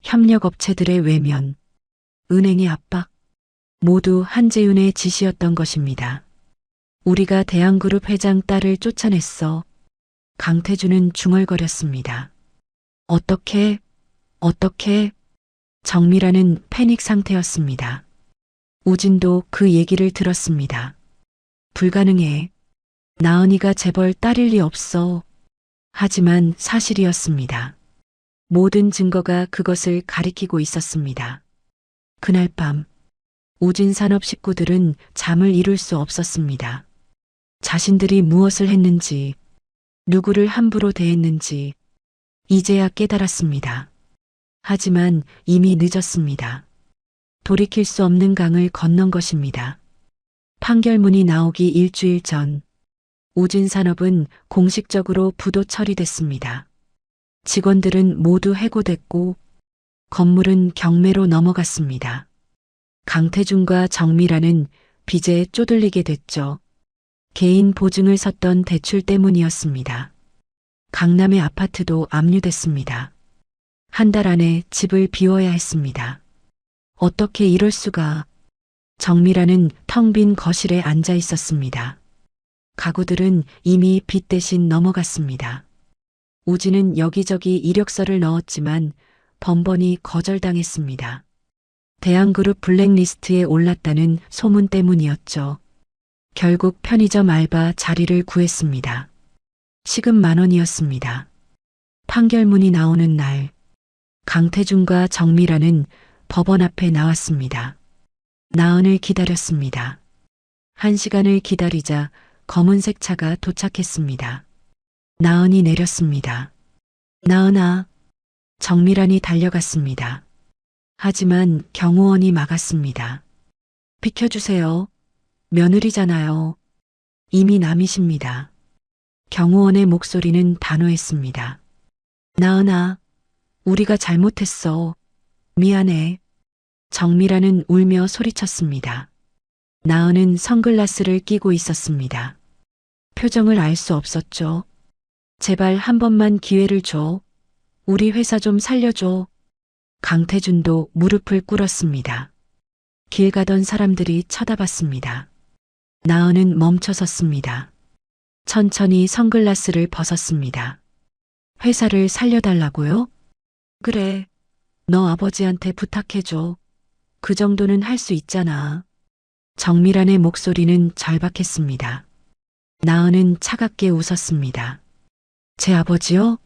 협력업체들의 외면, 은행의 압박, 모두 한재윤의 지시였던 것입니다. 우리가 대한그룹 회장 딸을 쫓아냈어. 강태준은 중얼거렸습니다. 어떻게? 정미라는 패닉 상태였습니다. 우진도 그 얘기를 들었습니다. 불가능해. 나은이가 재벌 딸일 리 없어. 하지만 사실이었습니다. 모든 증거가 그것을 가리키고 있었습니다. 그날 밤 우진산업 식구들은 잠을 이룰 수 없었습니다. 자신들이 무엇을 했는지, 누구를 함부로 대했는지 이제야 깨달았습니다. 하지만 이미 늦었습니다. 돌이킬 수 없는 강을 건넌 것입니다. 판결문이 나오기 일주일 전 우진산업은 공식적으로 부도 처리됐습니다. 직원들은 모두 해고됐고 건물은 경매로 넘어갔습니다. 강태준과 정미라는 빚에 쪼들리게 됐죠. 개인 보증을 섰던 대출 때문이었습니다. 강남의 아파트도 압류됐습니다. 한 달 안에 집을 비워야 했습니다. 어떻게 이럴 수가. 정미라는 텅 빈 거실에 앉아 있었습니다. 가구들은 이미 빚 대신 넘어갔습니다. 우진은 여기저기 이력서를 넣었지만 번번이 거절당했습니다. 대한그룹 블랙리스트에 올랐다는 소문 때문이었죠. 결국 편의점 알바 자리를 구했습니다. 시급 10,000원이었습니다. 판결문이 나오는 날 강태준과 정미라는 법원 앞에 나왔습니다. 나은을 기다렸습니다. 1시간을 기다리자 검은색 차가 도착했습니다. 나은이 내렸습니다. 나은아. 정미란이 달려갔습니다. 하지만 경호원이 막았습니다. 비켜주세요. 며느리잖아요. 이미 남이십니다. 경호원의 목소리는 단호했습니다. 나은아, 우리가 잘못했어. 미안해. 정미라는 울며 소리쳤습니다. 나은은 선글라스를 끼고 있었습니다. 표정을 알 수 없었죠. 제발 한 번만 기회를 줘. 우리 회사 좀 살려줘. 강태준도 무릎을 꿇었습니다. 길 가던 사람들이 쳐다봤습니다. 나은은 멈춰섰습니다. 천천히 선글라스를 벗었습니다. 회사를 살려달라고요? 그래. 너 아버지한테 부탁해줘. 그 정도는 할 수 있잖아. 정미란의 목소리는 절박했습니다. 나은은 차갑게 웃었습니다. 제 아버지요?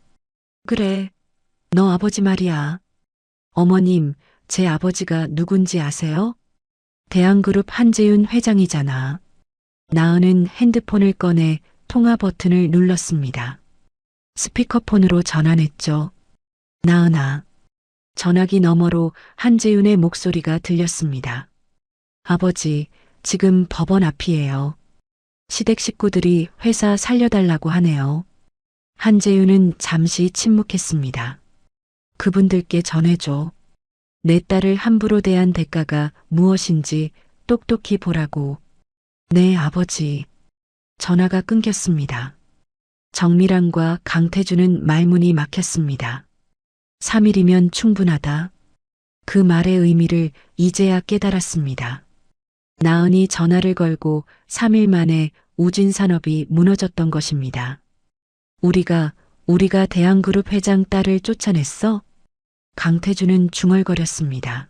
그래. 너 아버지 말이야. 어머님, 제 아버지가 누군지 아세요? 대한그룹 한재윤 회장이잖아. 나은은 핸드폰을 꺼내 통화 버튼을 눌렀습니다. 스피커폰으로 전화했죠. 나은아. 전화기 너머로 한재윤의 목소리가 들렸습니다. 아버지, 지금 법원 앞이에요. 시댁 식구들이 회사 살려달라고 하네요. 한재윤은 잠시 침묵했습니다. 그분들께 전해줘. 내 딸을 함부로 대한 대가가 무엇인지 똑똑히 보라고. 네, 아버지. 전화가 끊겼습니다. 정미란과 강태준은 말문이 막혔습니다. 3일이면 충분하다. 그 말의 의미를 이제야 깨달았습니다. 나은이 전화를 걸고 3일 만에 우진산업이 무너졌던 것입니다. 우리가 대한그룹 회장 딸을 쫓아냈어? 강태준은 중얼거렸습니다.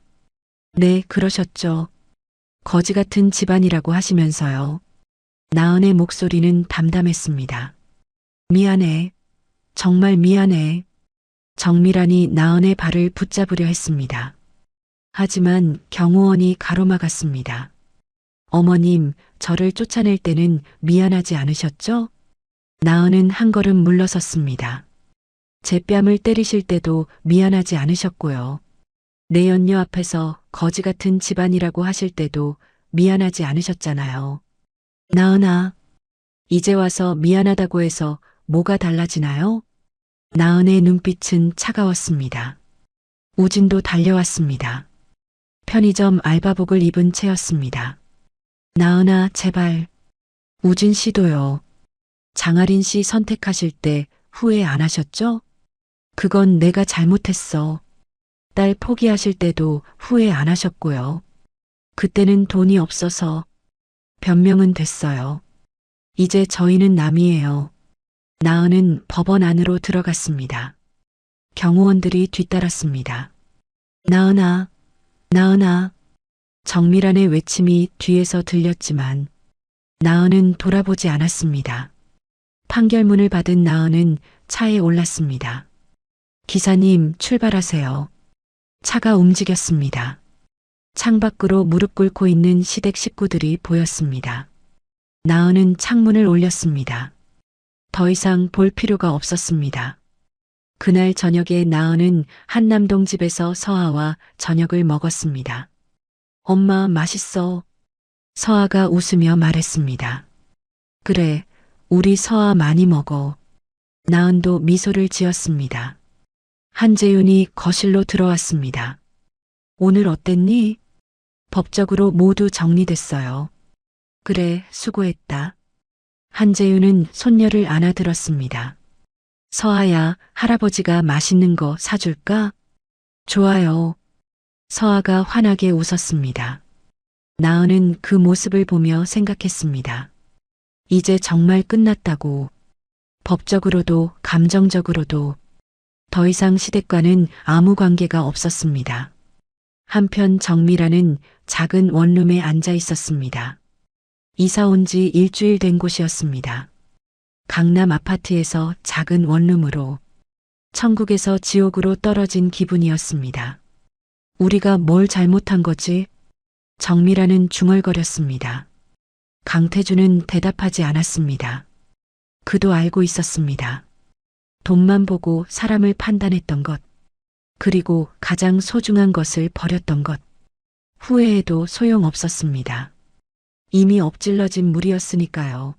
네, 그러셨죠. 거지 같은 집안이라고 하시면서요. 나은의 목소리는 담담했습니다. 미안해. 정말 미안해. 정미란이 나은의 발을 붙잡으려 했습니다. 하지만 경호원이 가로막았습니다. 어머님, 저를 쫓아낼 때는 미안하지 않으셨죠? 나은은 한 걸음 물러섰습니다. 제 뺨을 때리실 때도 미안하지 않으셨고요. 내 연녀 앞에서 거지 같은 집안이라고 하실 때도 미안하지 않으셨잖아요. 나은아, 이제 와서 미안하다고 해서 뭐가 달라지나요? 나은의 눈빛은 차가웠습니다. 우진도 달려왔습니다. 편의점 알바복을 입은 채였습니다. 나은아, 제발. 우진 씨도요. 장아린 씨 선택하실 때 후회 안 하셨죠? 그건 내가 잘못했어. 딸 포기하실 때도 후회 안 하셨고요. 그때는 돈이 없어서 변명은 됐어요. 이제 저희는 남이에요. 나은은 법원 안으로 들어갔습니다. 경호원들이 뒤따랐습니다. 나은아, 나은아. 정밀한의 외침이 뒤에서 들렸지만 나은은 돌아보지 않았습니다. 판결문을 받은 나은은 차에 올랐습니다. 기사님, 출발하세요. 차가 움직였습니다. 창밖으로 무릎 꿇고 있는 시댁 식구들이 보였습니다. 나은은 창문을 올렸습니다. 더 이상 볼 필요가 없었습니다. 그날 저녁에 나은은 한남동 집에서 서아와 저녁을 먹었습니다. 엄마, 맛있어. 서아가 웃으며 말했습니다. 그래, 우리 서아 많이 먹어. 나은도 미소를 지었습니다. 한재윤이 거실로 들어왔습니다. 오늘 어땠니? 법적으로 모두 정리됐어요. 그래, 수고했다. 한재윤은 손녀를 안아들었습니다. 서아야, 할아버지가 맛있는 거 사줄까? 좋아요. 서아가 환하게 웃었습니다. 나은은 그 모습을 보며 생각했습니다. 이제 정말 끝났다고. 법적으로도 감정적으로도 더 이상 시댁과는 아무 관계가 없었습니다. 한편 정미라는 작은 원룸에 앉아 있었습니다. 이사 온 지 일주일 된 곳이었습니다. 강남 아파트에서 작은 원룸으로 천국에서 지옥으로 떨어진 기분이었습니다. 우리가 뭘 잘못한 거지? 정미라는 중얼거렸습니다. 강태주는 대답하지 않았습니다. 그도 알고 있었습니다. 돈만 보고 사람을 판단했던 것, 그리고 가장 소중한 것을 버렸던 것, 후회해도 소용없었습니다. 이미 엎질러진 물이었으니까요.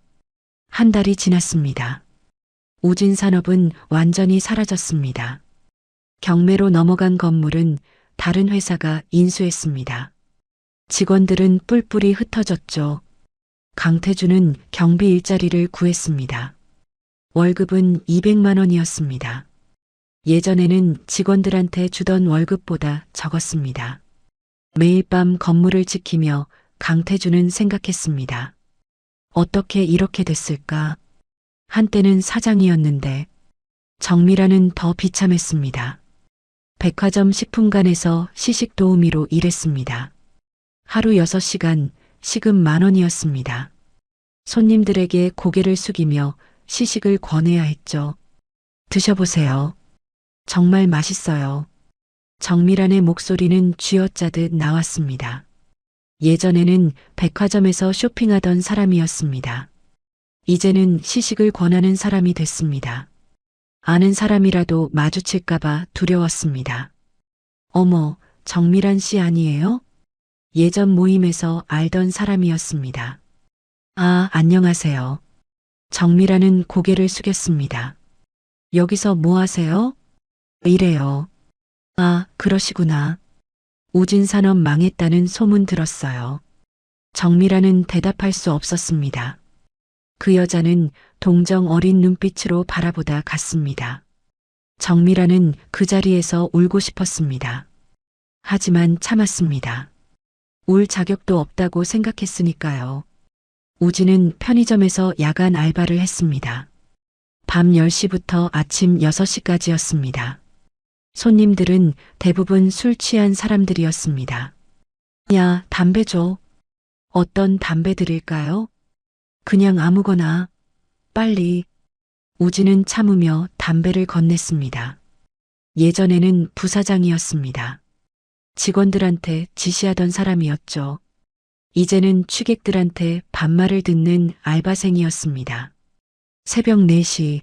한 달이 지났습니다. 우진 산업은 완전히 사라졌습니다. 경매로 넘어간 건물은 다른 회사가 인수했습니다. 직원들은 뿔뿔이 흩어졌죠. 강태주는 경비 일자리를 구했습니다. 월급은 200만 원이었습니다. 예전에는 직원들한테 주던 월급보다 적었습니다. 매일 밤 건물을 지키며 강태주는 생각했습니다. 어떻게 이렇게 됐을까? 한때는 사장이었는데 정미라는 더 비참했습니다. 백화점 식품관에서 시식 도우미로 일했습니다. 하루 6시간, 시급 10,000원이었습니다. 손님들에게 고개를 숙이며 시식을 권해야 했죠. 드셔보세요. 정말 맛있어요. 정미란의 목소리는 쥐어짜듯 나왔습니다. 예전에는 백화점에서 쇼핑하던 사람이었습니다. 이제는 시식을 권하는 사람이 됐습니다. 아는 사람이라도 마주칠까봐 두려웠습니다. 어머, 정미란 씨 아니에요? 예전 모임에서 알던 사람이었습니다. 아, 안녕하세요. 정미란은 고개를 숙였습니다. 여기서 뭐 하세요? 이래요. 아, 그러시구나. 우진산업 망했다는 소문 들었어요. 정미란은 대답할 수 없었습니다. 그 여자는 동정 어린 눈빛으로 바라보다 갔습니다. 정미란은 그 자리에서 울고 싶었습니다. 하지만 참았습니다. 울 자격도 없다고 생각했으니까요. 우진은 편의점에서 야간 알바를 했습니다. 밤 10시부터 아침 6시까지였습니다. 손님들은 대부분 술 취한 사람들이었습니다. 야, 담배 줘. 어떤 담배 드릴까요? 그냥 아무거나. 빨리. 우진은 참으며 담배를 건넸습니다. 예전에는 부사장이었습니다. 직원들한테 지시하던 사람이었죠. 이제는 취객들한테 반말을 듣는 알바생이었습니다. 새벽 4시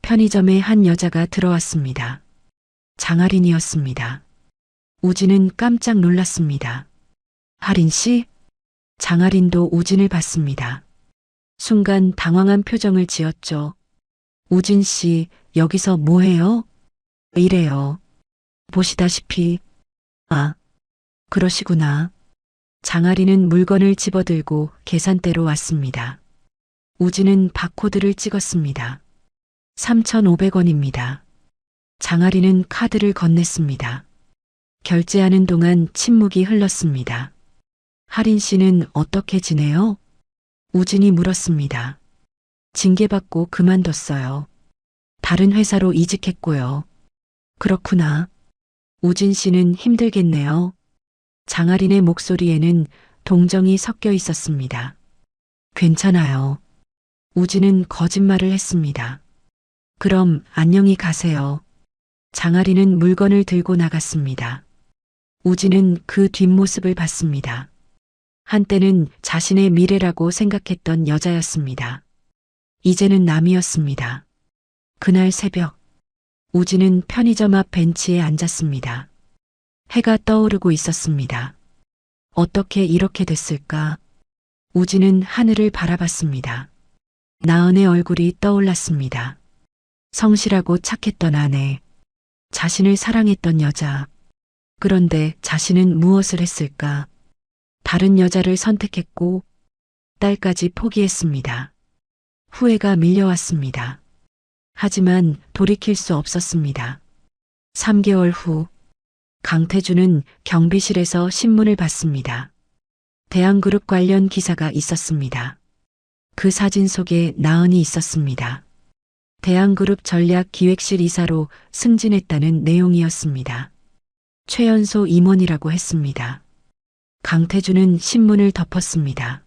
편의점에 한 여자가 들어왔습니다. 장아린이었습니다. 우진은 깜짝 놀랐습니다. 하린 씨? 장아린도 우진을 봤습니다. 순간 당황한 표정을 지었죠. 우진 씨, 여기서 뭐 해요? 이래요. 보시다시피. 아, 그러시구나. 장아리는 물건을 집어들고 계산대로 왔습니다. 우진은 바코드를 찍었습니다. 3,500원입니다. 장아리는 카드를 건넸습니다. 결제하는 동안 침묵이 흘렀습니다. 하린 씨는 어떻게 지내요? 우진이 물었습니다. 징계받고 그만뒀어요. 다른 회사로 이직했고요. 그렇구나. 우진 씨는 힘들겠네요. 장아린의 목소리에는 동정이 섞여 있었습니다. 괜찮아요. 우진은 거짓말을 했습니다. 그럼 안녕히 가세요. 장아린은 물건을 들고 나갔습니다. 우진은 그 뒷모습을 봤습니다. 한때는 자신의 미래라고 생각했던 여자였습니다. 이제는 남이었습니다. 그날 새벽, 우진은 편의점 앞 벤치에 앉았습니다. 해가 떠오르고 있었습니다. 어떻게 이렇게 됐을까? 우진은 하늘을 바라봤습니다. 나은의 얼굴이 떠올랐습니다. 성실하고 착했던 아내, 자신을 사랑했던 여자. 그런데 자신은 무엇을 했을까? 다른 여자를 선택했고 딸까지 포기했습니다. 후회가 밀려왔습니다. 하지만 돌이킬 수 없었습니다. 3개월 후 강태준은 경비실에서 신문을 봤습니다. 대한그룹 관련 기사가 있었습니다. 그 사진 속에 나은이 있었습니다. 대한그룹 전략기획실 이사로 승진했다는 내용이었습니다. 최연소 임원이라고 했습니다. 강태준은 신문을 덮었습니다.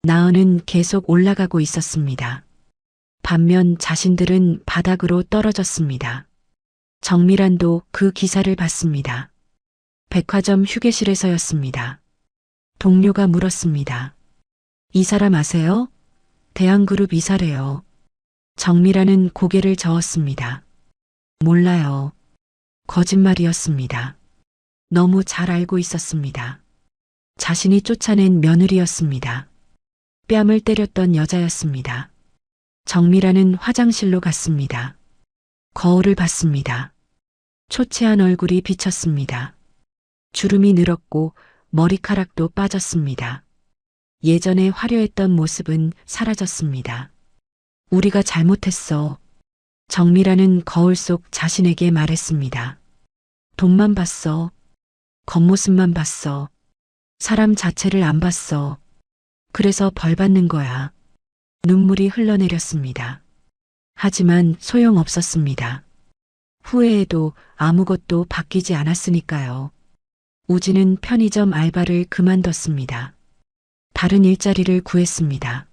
나은은 계속 올라가고 있었습니다. 반면 자신들은 바닥으로 떨어졌습니다. 정미란도 그 기사를 봤습니다. 백화점 휴게실에서였습니다. 동료가 물었습니다. 이 사람 아세요? 대한그룹 이사래요. 정미란은 고개를 저었습니다. 몰라요. 거짓말이었습니다. 너무 잘 알고 있었습니다. 자신이 쫓아낸 며느리였습니다. 뺨을 때렸던 여자였습니다. 정미란은 화장실로 갔습니다. 거울을 봤습니다. 초췌한 얼굴이 비쳤습니다. 주름이 늘었고 머리카락도 빠졌습니다. 예전에 화려했던 모습은 사라졌습니다. 우리가 잘못했어. 정미란은 거울 속 자신에게 말했습니다. 돈만 봤어. 겉모습만 봤어. 사람 자체를 안 봤어. 그래서 벌 받는 거야. 눈물이 흘러내렸습니다. 하지만 소용없었습니다. 후회해도 아무것도 바뀌지 않았으니까요. 우진은 편의점 알바를 그만뒀습니다. 다른 일자리를 구했습니다.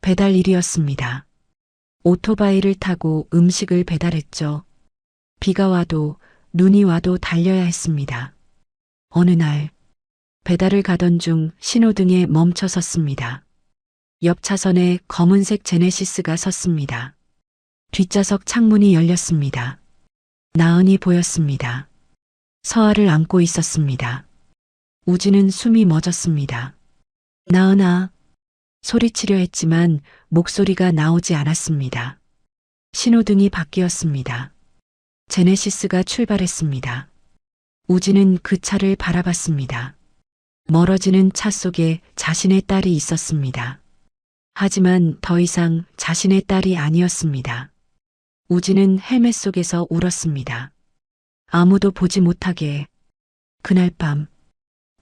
배달 일이었습니다. 오토바이를 타고 음식을 배달했죠. 비가 와도 눈이 와도 달려야 했습니다. 어느 날 배달을 가던 중 신호등에 멈춰 섰습니다. 옆 차선에 검은색 제네시스가 섰습니다. 뒷좌석 창문이 열렸습니다. 나은이 보였습니다. 서아를 안고 있었습니다. 우진은 숨이 멎었습니다. 나은아, 소리치려 했지만 목소리가 나오지 않았습니다. 신호등이 바뀌었습니다. 제네시스가 출발했습니다. 우진은 그 차를 바라봤습니다. 멀어지는 차 속에 자신의 딸이 있었습니다. 하지만 더 이상 자신의 딸이 아니었습니다. 우진은 헬멧 속에서 울었습니다. 아무도 보지 못하게. 그날 밤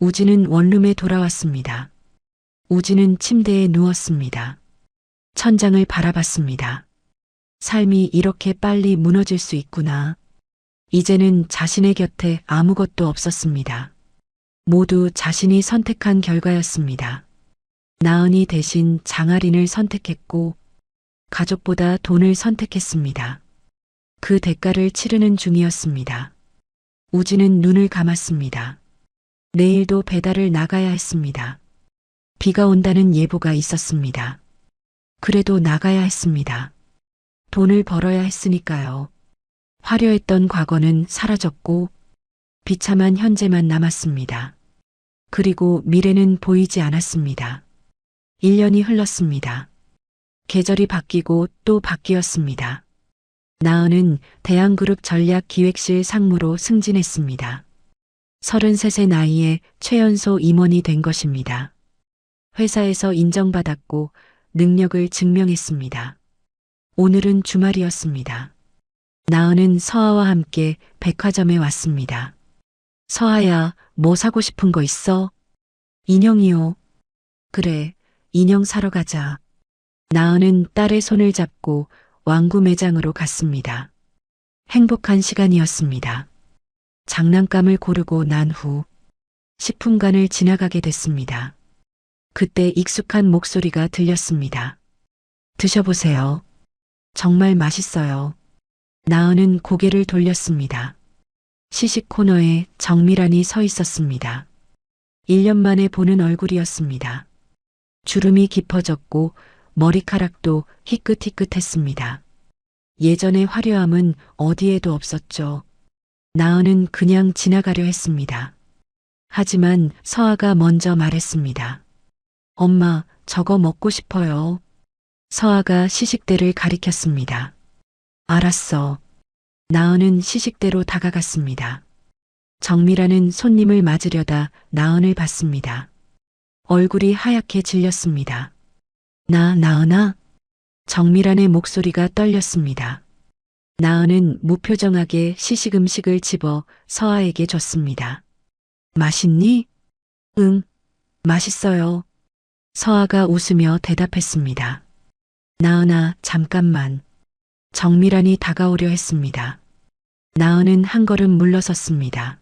우진은 원룸에 돌아왔습니다. 우진은 침대에 누웠습니다. 천장을 바라봤습니다. 삶이 이렇게 빨리 무너질 수 있구나. 이제는 자신의 곁에 아무것도 없었습니다. 모두 자신이 선택한 결과였습니다. 나은이 대신 장아린을 선택했고 가족보다 돈을 선택했습니다. 그 대가를 치르는 중이었습니다. 우진은 눈을 감았습니다. 내일도 배달을 나가야 했습니다. 비가 온다는 예보가 있었습니다. 그래도 나가야 했습니다. 돈을 벌어야 했으니까요. 화려했던 과거는 사라졌고 비참한 현재만 남았습니다. 그리고 미래는 보이지 않았습니다. 1년이 흘렀습니다. 계절이 바뀌고 또 바뀌었습니다. 나은은 대한그룹 전략기획실 상무로 승진했습니다. 33세 나이에 최연소 임원이 된 것입니다. 회사에서 인정받았고 능력을 증명했습니다. 오늘은 주말이었습니다. 나은은 서아와 함께 백화점에 왔습니다. 서아야, 뭐 사고 싶은 거 있어? 인형이요. 그래, 인형 사러 가자. 나은은 딸의 손을 잡고 왕구 매장으로 갔습니다. 행복한 시간이었습니다. 장난감을 고르고 난 후 10분간을 지나가게 됐습니다. 그때 익숙한 목소리가 들렸습니다. 드셔보세요. 정말 맛있어요. 나은은 고개를 돌렸습니다. 시식 코너에 정미란이 서 있었습니다. 1년 만에 보는 얼굴이었습니다. 주름이 깊어졌고 머리카락도 희끗희끗했습니다. 예전의 화려함은 어디에도 없었죠. 나은은 그냥 지나가려 했습니다. 하지만 서아가 먼저 말했습니다. 엄마, 저거 먹고 싶어요. 서아가 시식대를 가리켰습니다. 알았어. 나은은 시식대로 다가갔습니다. 정미라는 손님을 맞으려다 나은을 봤습니다. 얼굴이 하얗게 질렸습니다. 나은아? 정미란의 목소리가 떨렸습니다. 나은은 무표정하게 시식 음식을 집어 서아에게 줬습니다. 맛있니? 응, 맛있어요. 서아가 웃으며 대답했습니다. 나은아, 잠깐만. 정미란이 다가오려 했습니다. 나은은 한 걸음 물러섰습니다.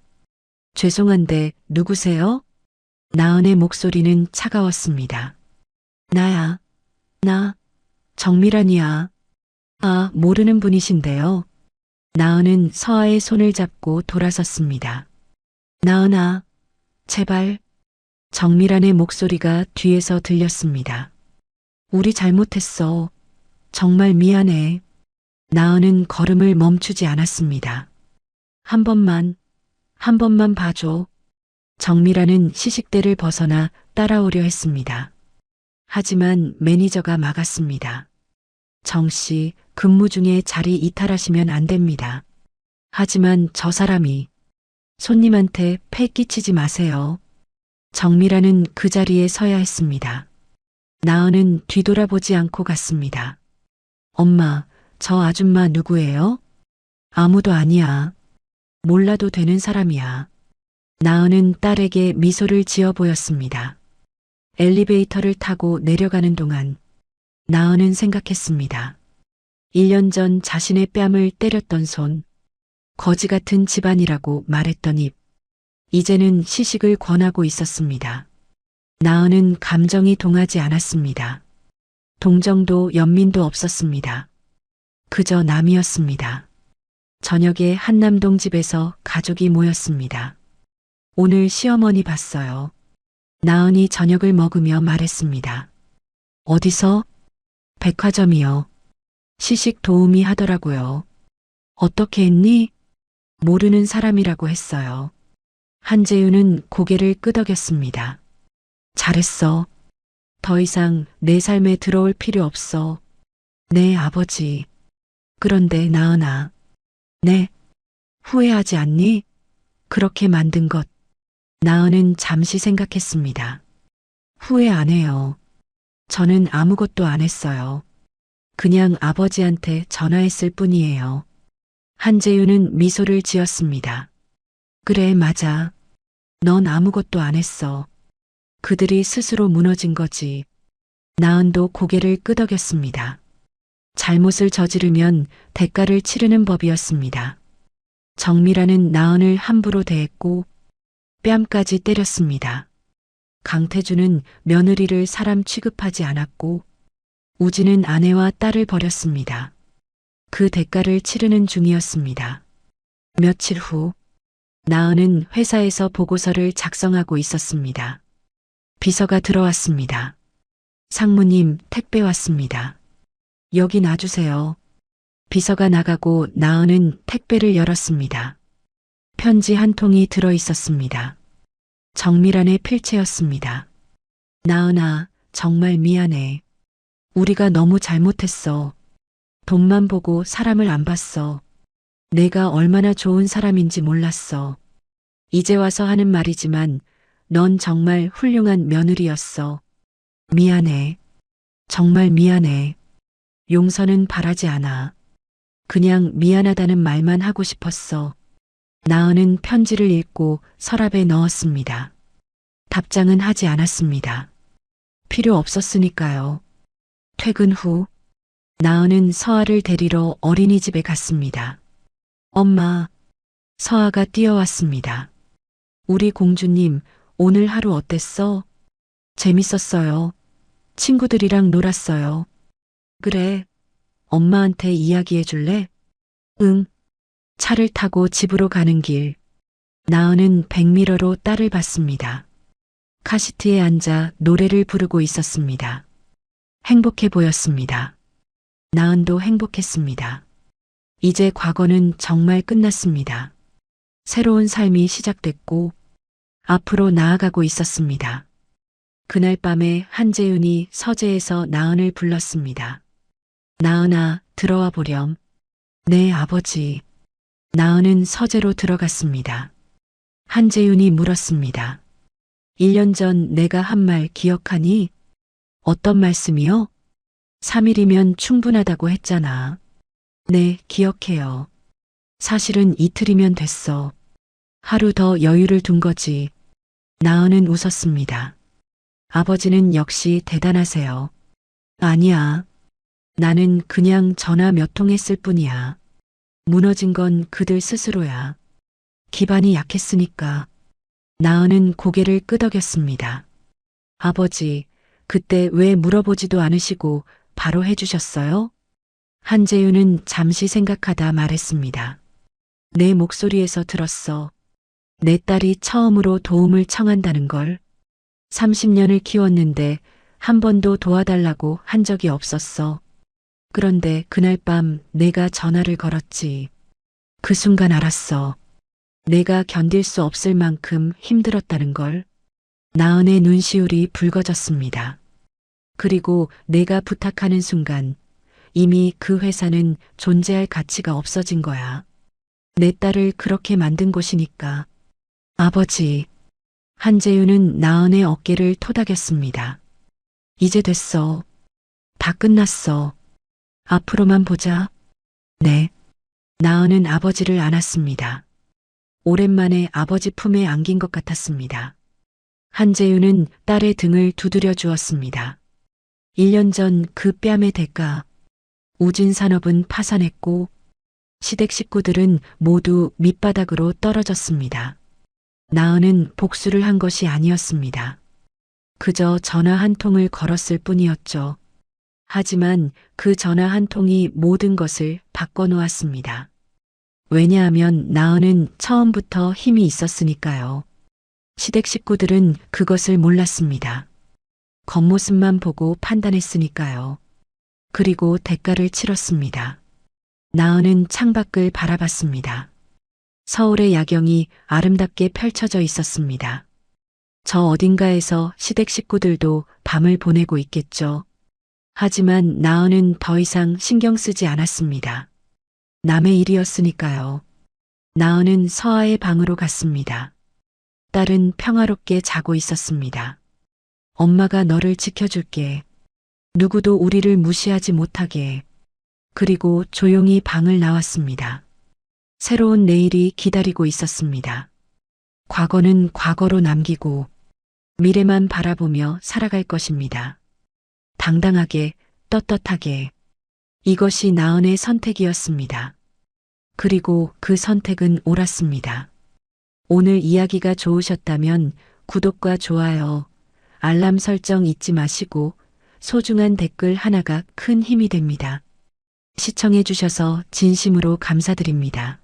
죄송한데 누구세요? 나은의 목소리는 차가웠습니다. 나야. 나 정미란이야. 아, 모르는 분이신데요. 나은은 서아의 손을 잡고 돌아섰습니다. 나은아, 제발. 정미란의 목소리가 뒤에서 들렸습니다. 우리 잘못했어. 정말 미안해. 나은은 걸음을 멈추지 않았습니다. 한 번만 봐줘. 정미란은 시식대를 벗어나 따라오려 했습니다. 하지만 매니저가 막았습니다. 정씨, 근무 중에 자리 이탈하시면 안 됩니다. 하지만 저 사람이 손님한테 패 끼치지 마세요. 정미란은 그 자리에 서야 했습니다. 나은은 뒤돌아보지 않고 갔습니다. 엄마, 저 아줌마 누구예요? 아무도 아니야. 몰라도 되는 사람이야. 나은은 딸에게 미소를 지어 보였습니다. 엘리베이터를 타고 내려가는 동안 나은은 생각했습니다. 1년 전 자신의 뺨을 때렸던 손, 거지 같은 집안이라고 말했던 입, 이제는 시식을 권하고 있었습니다. 나은은 감정이 동하지 않았습니다. 동정도 연민도 없었습니다. 그저 남이었습니다. 저녁에 한남동 집에서 가족이 모였습니다. 오늘 시어머니 봤어요. 나은이 저녁을 먹으며 말했습니다. 어디서? 백화점이요. 시식 도우미 하더라고요. 어떻게 했니? 모르는 사람이라고 했어요. 한재윤은 고개를 끄덕였습니다. 잘했어. 더 이상 내 삶에 들어올 필요 없어. 네, 아버지. 그런데 나은아. 네. 후회하지 않니? 그렇게 만든 것. 나은은 잠시 생각했습니다. 후회 안 해요. 저는 아무것도 안 했어요. 그냥 아버지한테 전화했을 뿐이에요. 한재윤은 미소를 지었습니다. 그래, 맞아. 넌 아무것도 안 했어. 그들이 스스로 무너진 거지. 나은도 고개를 끄덕였습니다. 잘못을 저지르면 대가를 치르는 법이었습니다. 정미라는 나은을 함부로 대했고 뺨까지 때렸습니다. 강태주는 며느리를 사람 취급하지 않았고 우진은 아내와 딸을 버렸습니다. 그 대가를 치르는 중이었습니다. 며칠 후 나은은 회사에서 보고서를 작성하고 있었습니다. 비서가 들어왔습니다. 상무님, 택배 왔습니다. 여기 놔주세요. 비서가 나가고 나은은 택배를 열었습니다. 편지 한 통이 들어 있었습니다. 정미란의 필체였습니다. 나은아, 정말 미안해. 우리가 너무 잘못했어. 돈만 보고 사람을 안 봤어. 내가 얼마나 좋은 사람인지 몰랐어. 이제 와서 하는 말이지만 넌 정말 훌륭한 며느리였어. 미안해. 정말 미안해. 용서는 바라지 않아. 그냥 미안하다는 말만 하고 싶었어. 나은은 편지를 읽고 서랍에 넣었습니다. 답장은 하지 않았습니다. 필요 없었으니까요. 퇴근 후 나은은 서아를 데리러 어린이집에 갔습니다. 엄마, 서아가 뛰어왔습니다. 우리 공주님, 오늘 하루 어땠어? 재밌었어요. 친구들이랑 놀았어요. 그래, 엄마한테 이야기해 줄래? 응. 차를 타고 집으로 가는 길, 나은은 백미러로 딸을 봤습니다. 카시트에 앉아 노래를 부르고 있었습니다. 행복해 보였습니다. 나은도 행복했습니다. 이제 과거는 정말 끝났습니다. 새로운 삶이 시작됐고 앞으로 나아가고 있었습니다. 그날 밤에 한재윤이 서재에서 나은을 불렀습니다. 나은아, 들어와 보렴. 네, 아버지. 나은은 서재로 들어갔습니다. 한재윤이 물었습니다. 1년 전 내가 한 말 기억하니? 어떤 말씀이요? 3일이면 충분하다고 했잖아. 네, 기억해요. 사실은 이틀이면 됐어. 하루 더 여유를 둔 거지. 나은은 웃었습니다. 아버지는 역시 대단하세요. 아니야. 나는 그냥 전화 몇 통 했을 뿐이야. 무너진 건 그들 스스로야. 기반이 약했으니까. 나은은 고개를 끄덕였습니다. 아버지, 그때 왜 물어보지도 않으시고 바로 해주셨어요? 한재윤은 잠시 생각하다 말했습니다. 내 목소리에서 들었어. 내 딸이 처음으로 도움을 청한다는 걸. 30년을 키웠는데 한 번도 도와달라고 한 적이 없었어. 그런데 그날 밤 내가 전화를 걸었지. 그 순간 알았어. 내가 견딜 수 없을 만큼 힘들었다는 걸. 나은의 눈시울이 붉어졌습니다. 그리고 내가 부탁하는 순간 이미 그 회사는 존재할 가치가 없어진 거야. 내 딸을 그렇게 만든 곳이니까. 아버지. 한재윤은 나은의 어깨를 토닥였습니다. 이제 됐어. 다 끝났어. 앞으로만 보자. 네. 나은은 아버지를 안았습니다. 오랜만에 아버지 품에 안긴 것 같았습니다. 한재윤은 딸의 등을 두드려 주었습니다. 1년 전 그 뺨의 대가. 우진산업은 파산했고 시댁 식구들은 모두 밑바닥으로 떨어졌습니다. 나은은 복수를 한 것이 아니었습니다. 그저 전화 한 통을 걸었을 뿐이었죠. 하지만 그 전화 한 통이 모든 것을 바꿔놓았습니다. 왜냐하면 나은은 처음부터 힘이 있었으니까요. 시댁 식구들은 그것을 몰랐습니다. 겉모습만 보고 판단했으니까요. 그리고 대가를 치렀습니다. 나은은 창밖을 바라봤습니다. 서울의 야경이 아름답게 펼쳐져 있었습니다. 저 어딘가에서 시댁 식구들도 밤을 보내고 있겠죠. 하지만 나은은 더 이상 신경 쓰지 않았습니다. 남의 일이었으니까요. 나은은 서아의 방으로 갔습니다. 딸은 평화롭게 자고 있었습니다. 엄마가 너를 지켜줄게. 누구도 우리를 무시하지 못하게. 그리고 조용히 방을 나왔습니다. 새로운 내일이 기다리고 있었습니다. 과거는 과거로 남기고 미래만 바라보며 살아갈 것입니다. 당당하게, 떳떳하게. 이것이 나은의 선택이었습니다. 그리고 그 선택은 옳았습니다. 오늘 이야기가 좋으셨다면 구독과 좋아요, 알람 설정 잊지 마시고 소중한 댓글 하나가 큰 힘이 됩니다. 시청해 주셔서 진심으로 감사드립니다.